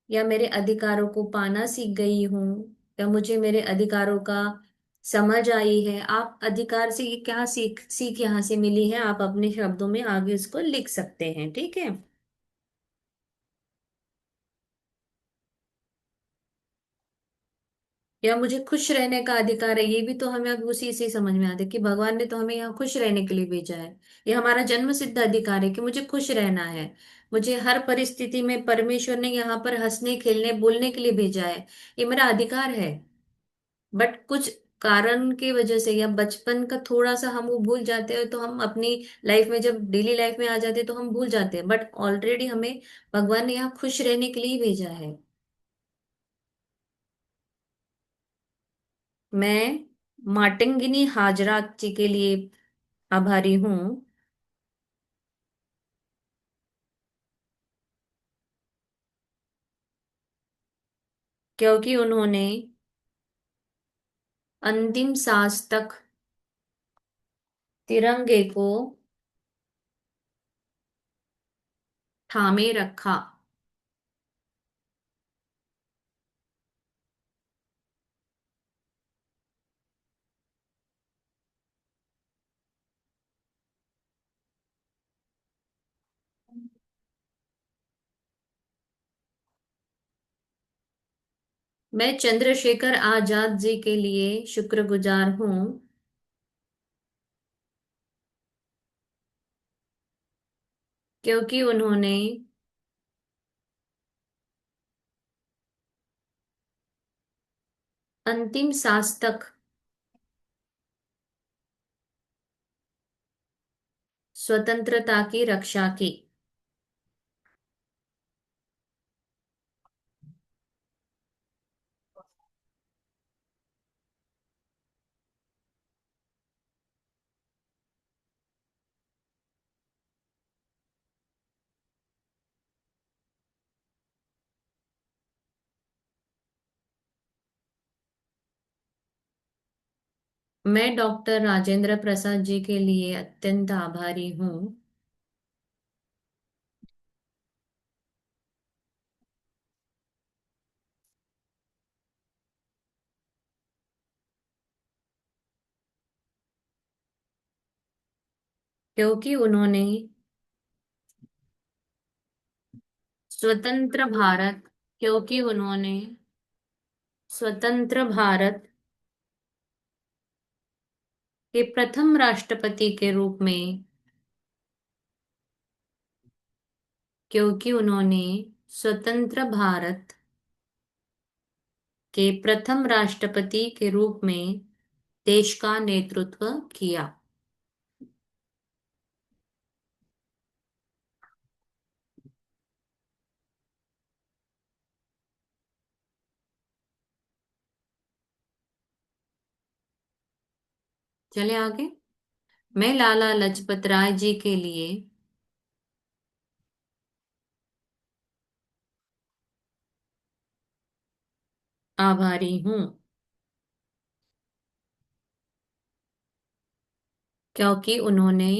या मेरे अधिकारों को पाना सीख गई हूँ, या मुझे मेरे अधिकारों का समझ आई है। आप अधिकार से क्या सीख सीख यहाँ से मिली है, आप अपने शब्दों में आगे इसको लिख सकते हैं, ठीक है। या मुझे खुश रहने का अधिकार है, ये भी तो हमें अब उसी से समझ में आता है कि भगवान ने तो हमें यहाँ खुश रहने के लिए भेजा है। ये हमारा जन्म सिद्ध अधिकार है कि मुझे खुश रहना है। मुझे हर परिस्थिति में परमेश्वर ने यहाँ पर हंसने खेलने बोलने के लिए भेजा है। ये मेरा अधिकार है। बट कुछ कारण की वजह से, या बचपन का थोड़ा सा हम वो भूल जाते हैं, तो हम अपनी लाइफ में जब डेली लाइफ में आ जाते हैं तो हम भूल जाते हैं, बट ऑलरेडी हमें भगवान ने यहाँ खुश रहने के लिए भेजा है। मैं मातंगिनी हाजरा जी के लिए आभारी हूँ, क्योंकि उन्होंने अंतिम सांस तक तिरंगे को थामे रखा। मैं चंद्रशेखर आजाद जी के लिए शुक्रगुजार हूँ, क्योंकि उन्होंने अंतिम सांस तक स्वतंत्रता की रक्षा की। मैं डॉक्टर राजेंद्र प्रसाद जी के लिए अत्यंत आभारी हूँ, क्योंकि उन्होंने स्वतंत्र भारत क्योंकि उन्होंने स्वतंत्र भारत के प्रथम राष्ट्रपति के रूप में क्योंकि उन्होंने स्वतंत्र भारत के प्रथम राष्ट्रपति के रूप में देश का नेतृत्व किया। चले आगे। मैं लाला लाजपत राय जी के लिए आभारी हूँ, क्योंकि उन्होंने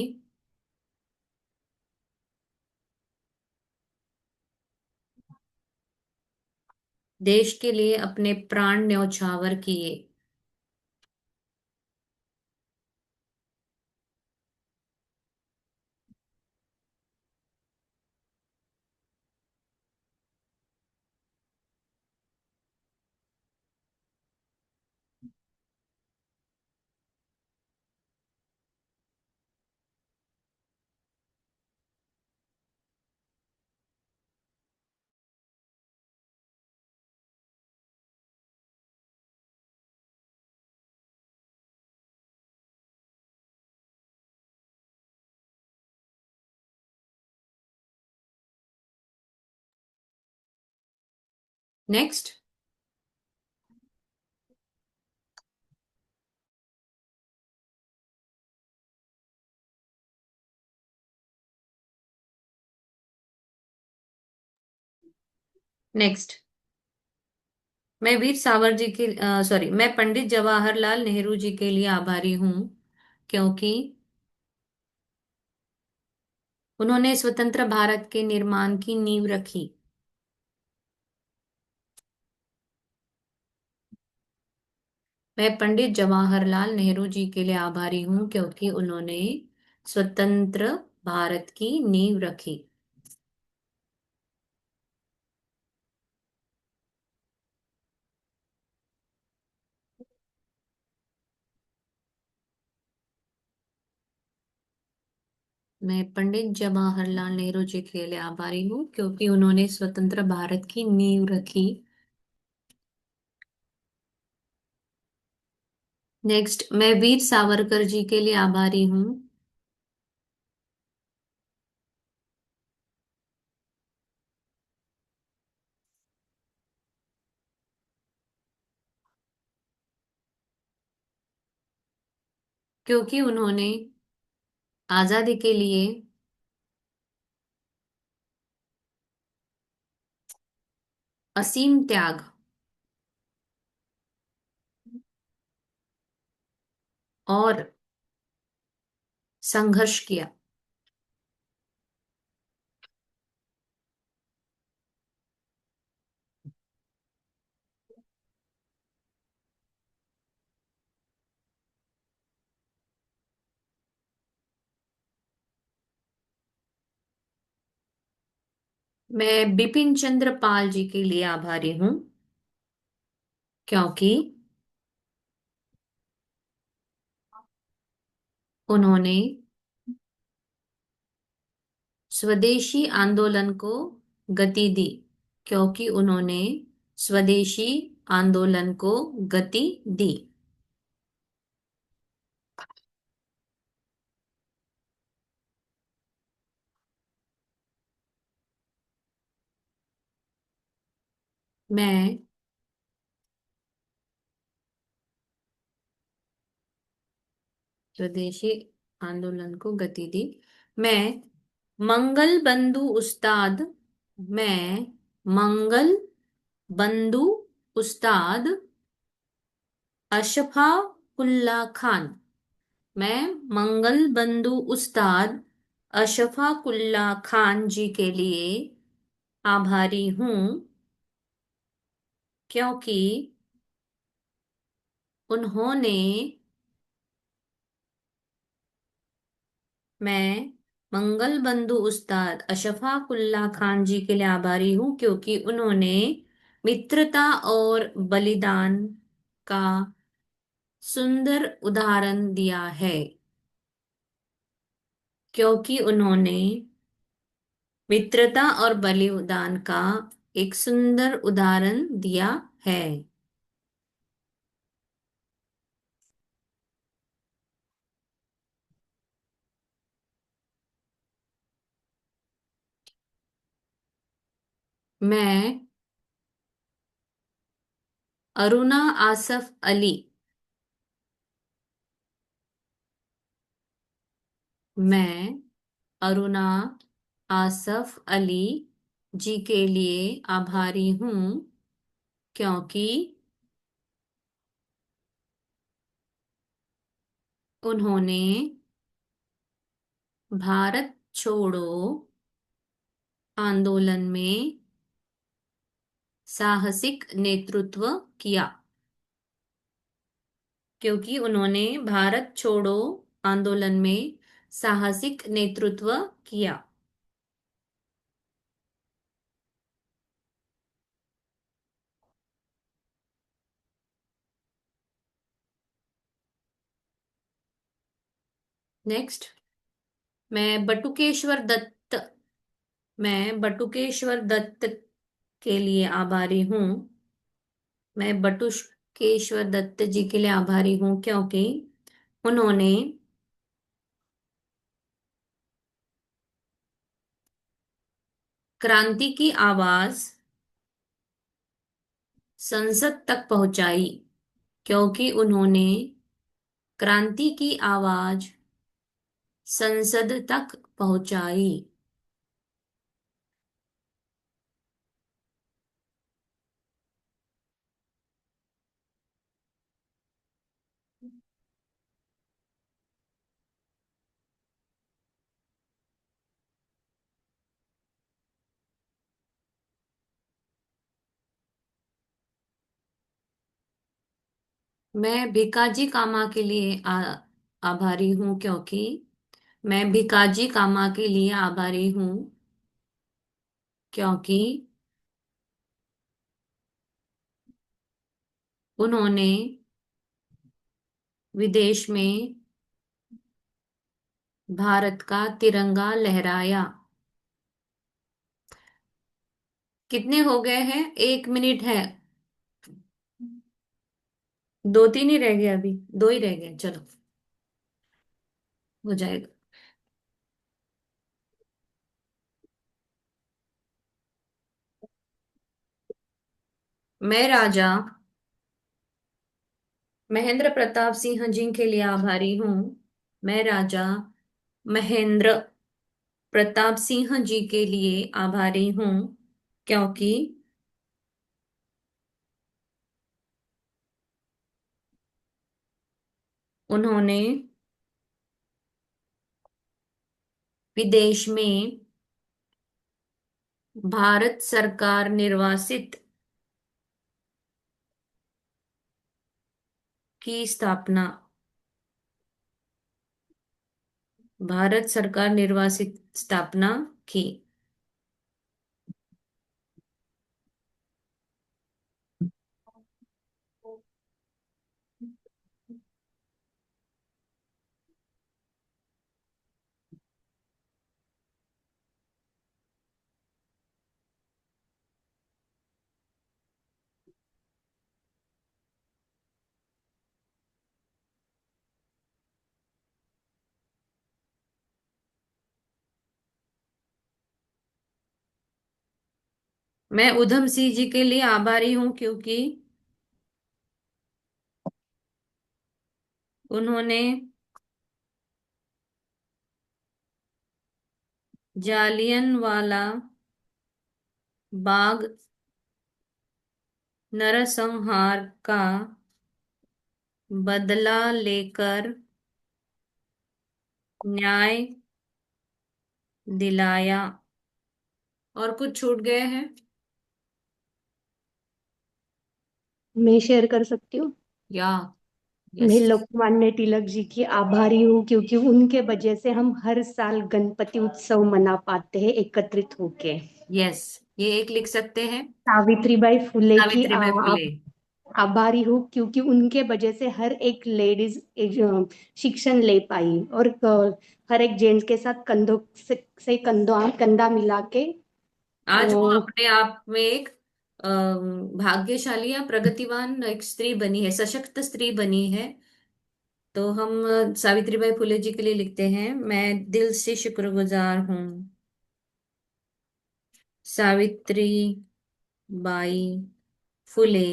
देश के लिए अपने प्राण न्यौछावर किए। नेक्स्ट। नेक्स्ट, मैं वीर सावर जी के सॉरी मैं पंडित जवाहरलाल नेहरू जी के लिए आभारी हूँ, क्योंकि उन्होंने स्वतंत्र भारत के निर्माण की नींव रखी। मैं पंडित जवाहरलाल नेहरू जी के लिए आभारी हूँ, क्योंकि उन्होंने स्वतंत्र भारत की नींव रखी। मैं पंडित जवाहरलाल नेहरू जी के लिए आभारी हूँ, क्योंकि उन्होंने स्वतंत्र भारत की नींव रखी। नेक्स्ट, मैं वीर सावरकर जी के लिए आभारी हूँ, क्योंकि उन्होंने आजादी के लिए असीम त्याग और संघर्ष किया। मैं बिपिन चंद्र पाल जी के लिए आभारी हूँ, क्योंकि उन्होंने स्वदेशी आंदोलन को गति दी। क्योंकि उन्होंने स्वदेशी आंदोलन को गति दी। मैं स्वदेशी आंदोलन को गति दी। मैं मंगल बंधु उस्ताद मैं मंगल बंधु उस्ताद अशफाकुल्ला खान मैं मंगल बंधु उस्ताद अशफाकुल्ला खान जी के लिए आभारी हूँ, क्योंकि उन्होंने मैं मंगल बंधु उस्ताद अशफाकुल्ला खान जी के लिए आभारी हूँ, क्योंकि उन्होंने मित्रता और बलिदान का सुंदर उदाहरण दिया है। क्योंकि उन्होंने मित्रता और बलिदान का एक सुंदर उदाहरण दिया है। मैं अरुणा आसफ अली मैं अरुणा आसफ अली जी के लिए आभारी हूँ, क्योंकि उन्होंने भारत छोड़ो आंदोलन में साहसिक नेतृत्व किया। क्योंकि उन्होंने भारत छोड़ो आंदोलन में साहसिक नेतृत्व किया। नेक्स्ट, मैं बटुकेश्वर दत्त मैं बटुकेश्वर दत्त के लिए आभारी हूँ। मैं बटुकेश्वर दत्त जी के लिए आभारी हूँ, क्योंकि उन्होंने क्रांति की आवाज संसद तक पहुंचाई। क्योंकि उन्होंने क्रांति की आवाज संसद तक पहुंचाई। मैं भिकाजी कामा के लिए आभारी हूँ, क्योंकि मैं भिकाजी कामा के लिए आभारी हूँ, क्योंकि उन्होंने विदेश में भारत का तिरंगा लहराया। कितने हो गए हैं? 1 मिनट है। 2-3 ही रह गए, अभी 2 ही रह गए, चलो हो जाएगा। मैं राजा महेंद्र प्रताप सिंह जी के लिए आभारी हूँ। मैं राजा महेंद्र प्रताप सिंह जी के लिए आभारी हूँ, क्योंकि उन्होंने विदेश में भारत सरकार निर्वासित की स्थापना भारत सरकार निर्वासित स्थापना की। मैं उधम सिंह जी के लिए आभारी हूं क्योंकि उन्होंने जालियनवाला बाग नरसंहार का बदला लेकर न्याय दिलाया। और कुछ छूट गए हैं? मैं शेयर कर सकती हूँ। या मैं यस। लोकमान्य तिलक जी की आभारी हूँ क्योंकि उनके वजह से हम हर साल गणपति उत्सव मना पाते हैं एकत्रित होके। यस, ये एक लिख सकते हैं। सावित्रीबाई फुले की सावित्रीबाई फुले। आभारी हूँ क्योंकि उनके वजह से हर एक लेडीज शिक्षण ले पाई और हर एक जेंट्स के साथ कंधों से कंधा मिला के आज वो अ, अपने आप में एक भाग्यशाली या प्रगतिवान एक स्त्री बनी है, सशक्त स्त्री बनी है। तो हम सावित्रीबाई फुले जी के लिए लिखते हैं, मैं दिल से शुक्रगुजार हूँ सावित्री बाई फुले,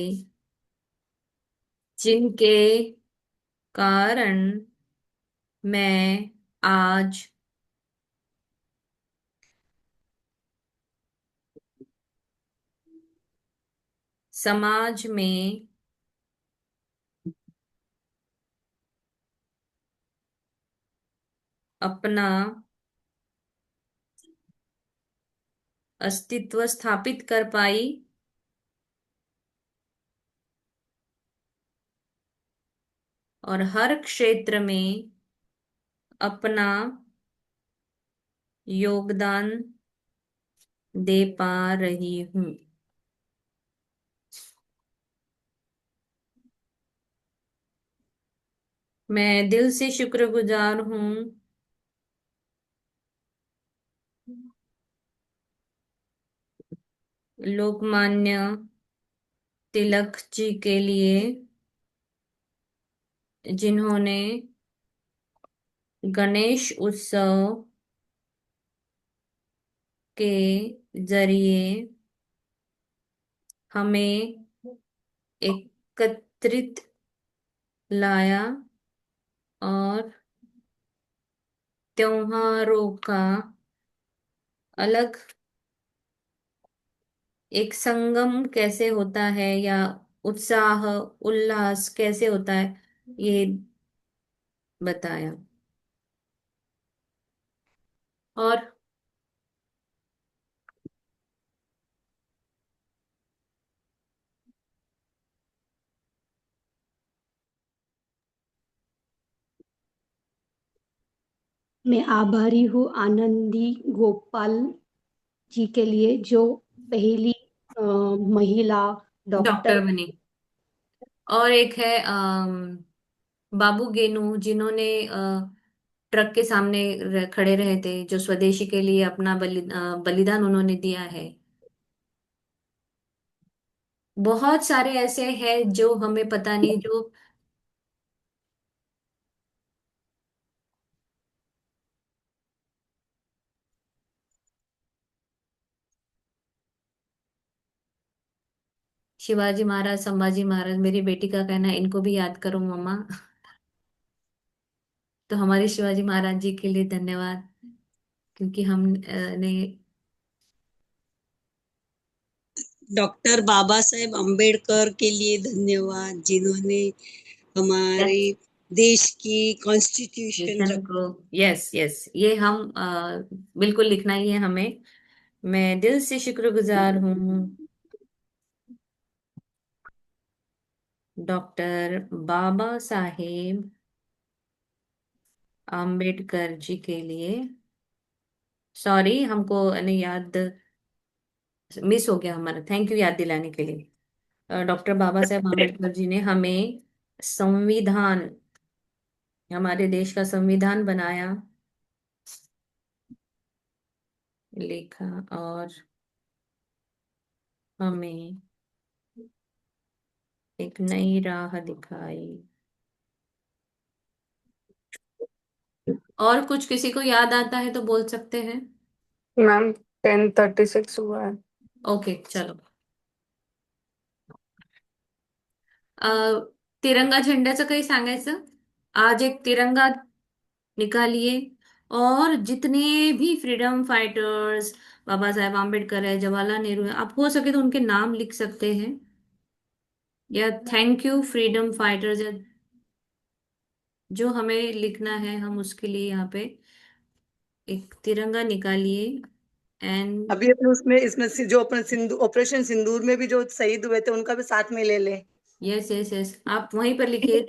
जिनके कारण मैं आज समाज में अपना अस्तित्व स्थापित कर पाई और हर क्षेत्र में अपना योगदान दे पा रही हूँ। मैं दिल से शुक्रगुजार हूँ लोकमान्य तिलक जी के लिए, जिन्होंने गणेश उत्सव के जरिए हमें एकत्रित लाया और त्योहारों का अलग एक संगम कैसे होता है या उत्साह उल्लास कैसे होता है, ये बताया। और मैं आभारी हूँ आनंदी गोपाल जी के लिए जो पहली महिला डॉक्टर डॉक्टर। बनी। और एक है बाबू गेनू, जिन्होंने ट्रक के सामने खड़े रहे थे, जो स्वदेशी के लिए अपना बलिदान उन्होंने दिया है। बहुत सारे ऐसे हैं जो हमें पता नहीं, जो शिवाजी महाराज, संभाजी महाराज, मेरी बेटी का कहना है इनको भी याद करो मम्मा। तो हमारे शिवाजी महाराज जी के लिए धन्यवाद, क्योंकि हम ने डॉक्टर बाबा साहेब अम्बेडकर के लिए धन्यवाद, जिन्होंने हमारे देश की कॉन्स्टिट्यूशन नेशन को, यस यस, ये हम बिल्कुल लिखना ही है हमें। मैं दिल से शुक्रगुजार हूँ डॉक्टर बाबा साहेब आम्बेडकर जी के लिए। सॉरी, हमको नहीं याद, मिस हो गया हमारा, थैंक यू याद दिलाने के लिए। डॉक्टर बाबा साहेब आम्बेडकर जी ने हमें संविधान, हमारे देश का संविधान बनाया, लिखा और हमें एक नई राह दिखाई। और कुछ किसी को याद आता है तो बोल सकते हैं। मैम 10:36 हुआ है। ओके चलो। अ, तिरंगा झेंड्याचं काही सांगायचं? आज एक तिरंगा निकालिए और जितने भी फ्रीडम फाइटर्स, बाबा साहेब आम्बेडकर है, जवाहरलाल नेहरू है, आप हो सके तो उनके नाम लिख सकते हैं, या थैंक यू फ्रीडम फाइटर्स, या जो हमें लिखना है हम उसके लिए यहाँ पे एक तिरंगा निकालिए। एंड अभी अपने उसमें इसमें जो अपने सिंधु ऑपरेशन सिंदूर में भी जो शहीद हुए थे उनका भी साथ में ले ले। यस यस यस, आप वहीं पर लिखिए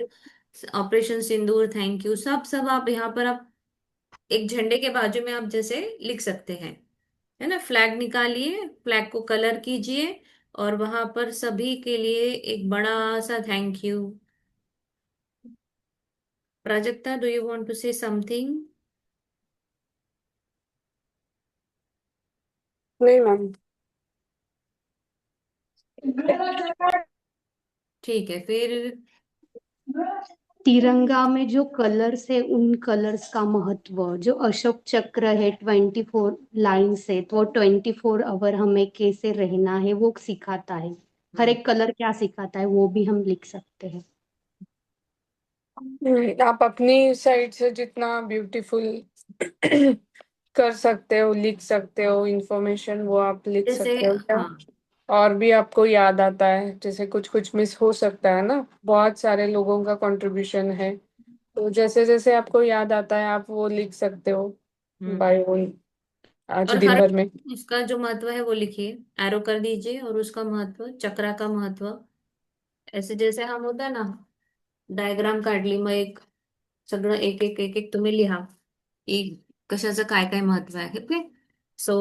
ऑपरेशन सिंदूर, थैंक यू, सब सब आप यहाँ पर आप एक झंडे के बाजू में आप जैसे लिख सकते हैं, है ना। फ्लैग निकालिए, फ्लैग को कलर कीजिए, और वहां पर सभी के लिए एक बड़ा सा thank you. Prajakta, do you want to say something? नहीं मैम। ठीक है फिर। तिरंगा में जो कलर्स है उन कलर्स का महत्व, जो अशोक चक्र है 24 लाइन से, तो वो 24 आवर हमें कैसे रहना है वो सिखाता है। हर एक कलर क्या सिखाता है वो भी हम लिख सकते हैं। आप अपनी साइड से जितना ब्यूटीफुल कर सकते हो, लिख सकते हो इंफॉर्मेशन, वो आप लिख जैसे सकते हो क्या? हाँ। और भी आपको याद आता है, जैसे कुछ कुछ मिस हो सकता है ना, बहुत सारे लोगों का कंट्रीब्यूशन है, तो जैसे जैसे आपको याद आता है आप वो लिख सकते हो हम्म। बाय वन, आज और दिन हर भर में। उसका जो महत्व है वो लिखिए, एरो कर दीजिए, और उसका महत्व, चक्रा का महत्व, ऐसे जैसे हम होता है ना, डायग्राम काढली, मग एक सगळं एक एक एक एक तुम्ही लिहा की कशाचं काय काय महत्व आहे। Okay, so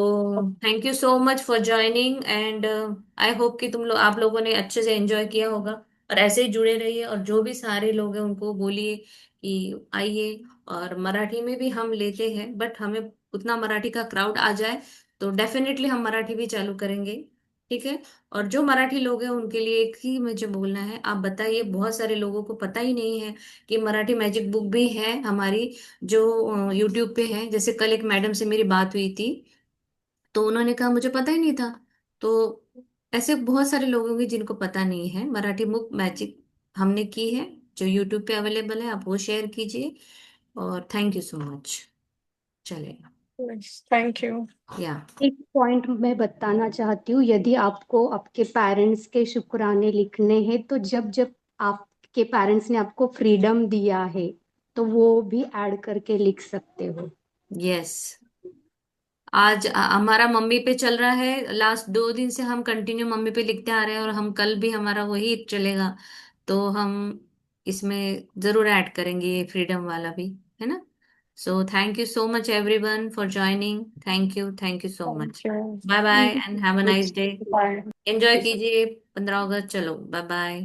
thank you so much for joining, and I hope कि तुम लोग आप लोगों ने अच्छे से एंजॉय किया होगा, और ऐसे ही जुड़े रहिए, और जो भी सारे लोग हैं उनको बोलिए कि आइए। और मराठी में भी हम लेते हैं, बट हमें उतना मराठी का क्राउड आ जाए तो डेफिनेटली हम मराठी भी चालू करेंगे। ठीक है। और जो मराठी लोग हैं उनके लिए एक ही मुझे बोलना है, आप बताइए, बहुत सारे लोगों को पता ही नहीं है कि मराठी मैजिक बुक भी है हमारी, जो यूट्यूब पे है। जैसे कल एक मैडम से मेरी बात हुई थी, तो उन्होंने कहा मुझे पता ही नहीं था। तो ऐसे बहुत सारे लोग होंगे जिनको पता नहीं है, मराठी बुक मैजिक हमने की है, जो यूट्यूब पे अवेलेबल है, आप वो शेयर कीजिए। और थैंक यू सो मच। चलेगा। Thank you. या एक पॉइंट मैं बताना चाहती हूँ, यदि आपको आपके पेरेंट्स के शुक्राने लिखने हैं तो जब जब आपके पेरेंट्स ने आपको फ्रीडम दिया है तो वो भी ऐड करके लिख सकते हो। यस, आज हमारा मम्मी पे चल रहा है, लास्ट 2 दिन से हम कंटिन्यू मम्मी पे लिखते आ रहे हैं, और हम कल भी हमारा वही चलेगा, तो हम इसमें जरूर ऐड करेंगे ये फ्रीडम वाला भी, है ना। So thank you so much everyone for joining, thank you so much. Thank bye bye you. And have a nice day. Bye. Enjoy कीजिए 15 अगस्त, चलो बाय बाय।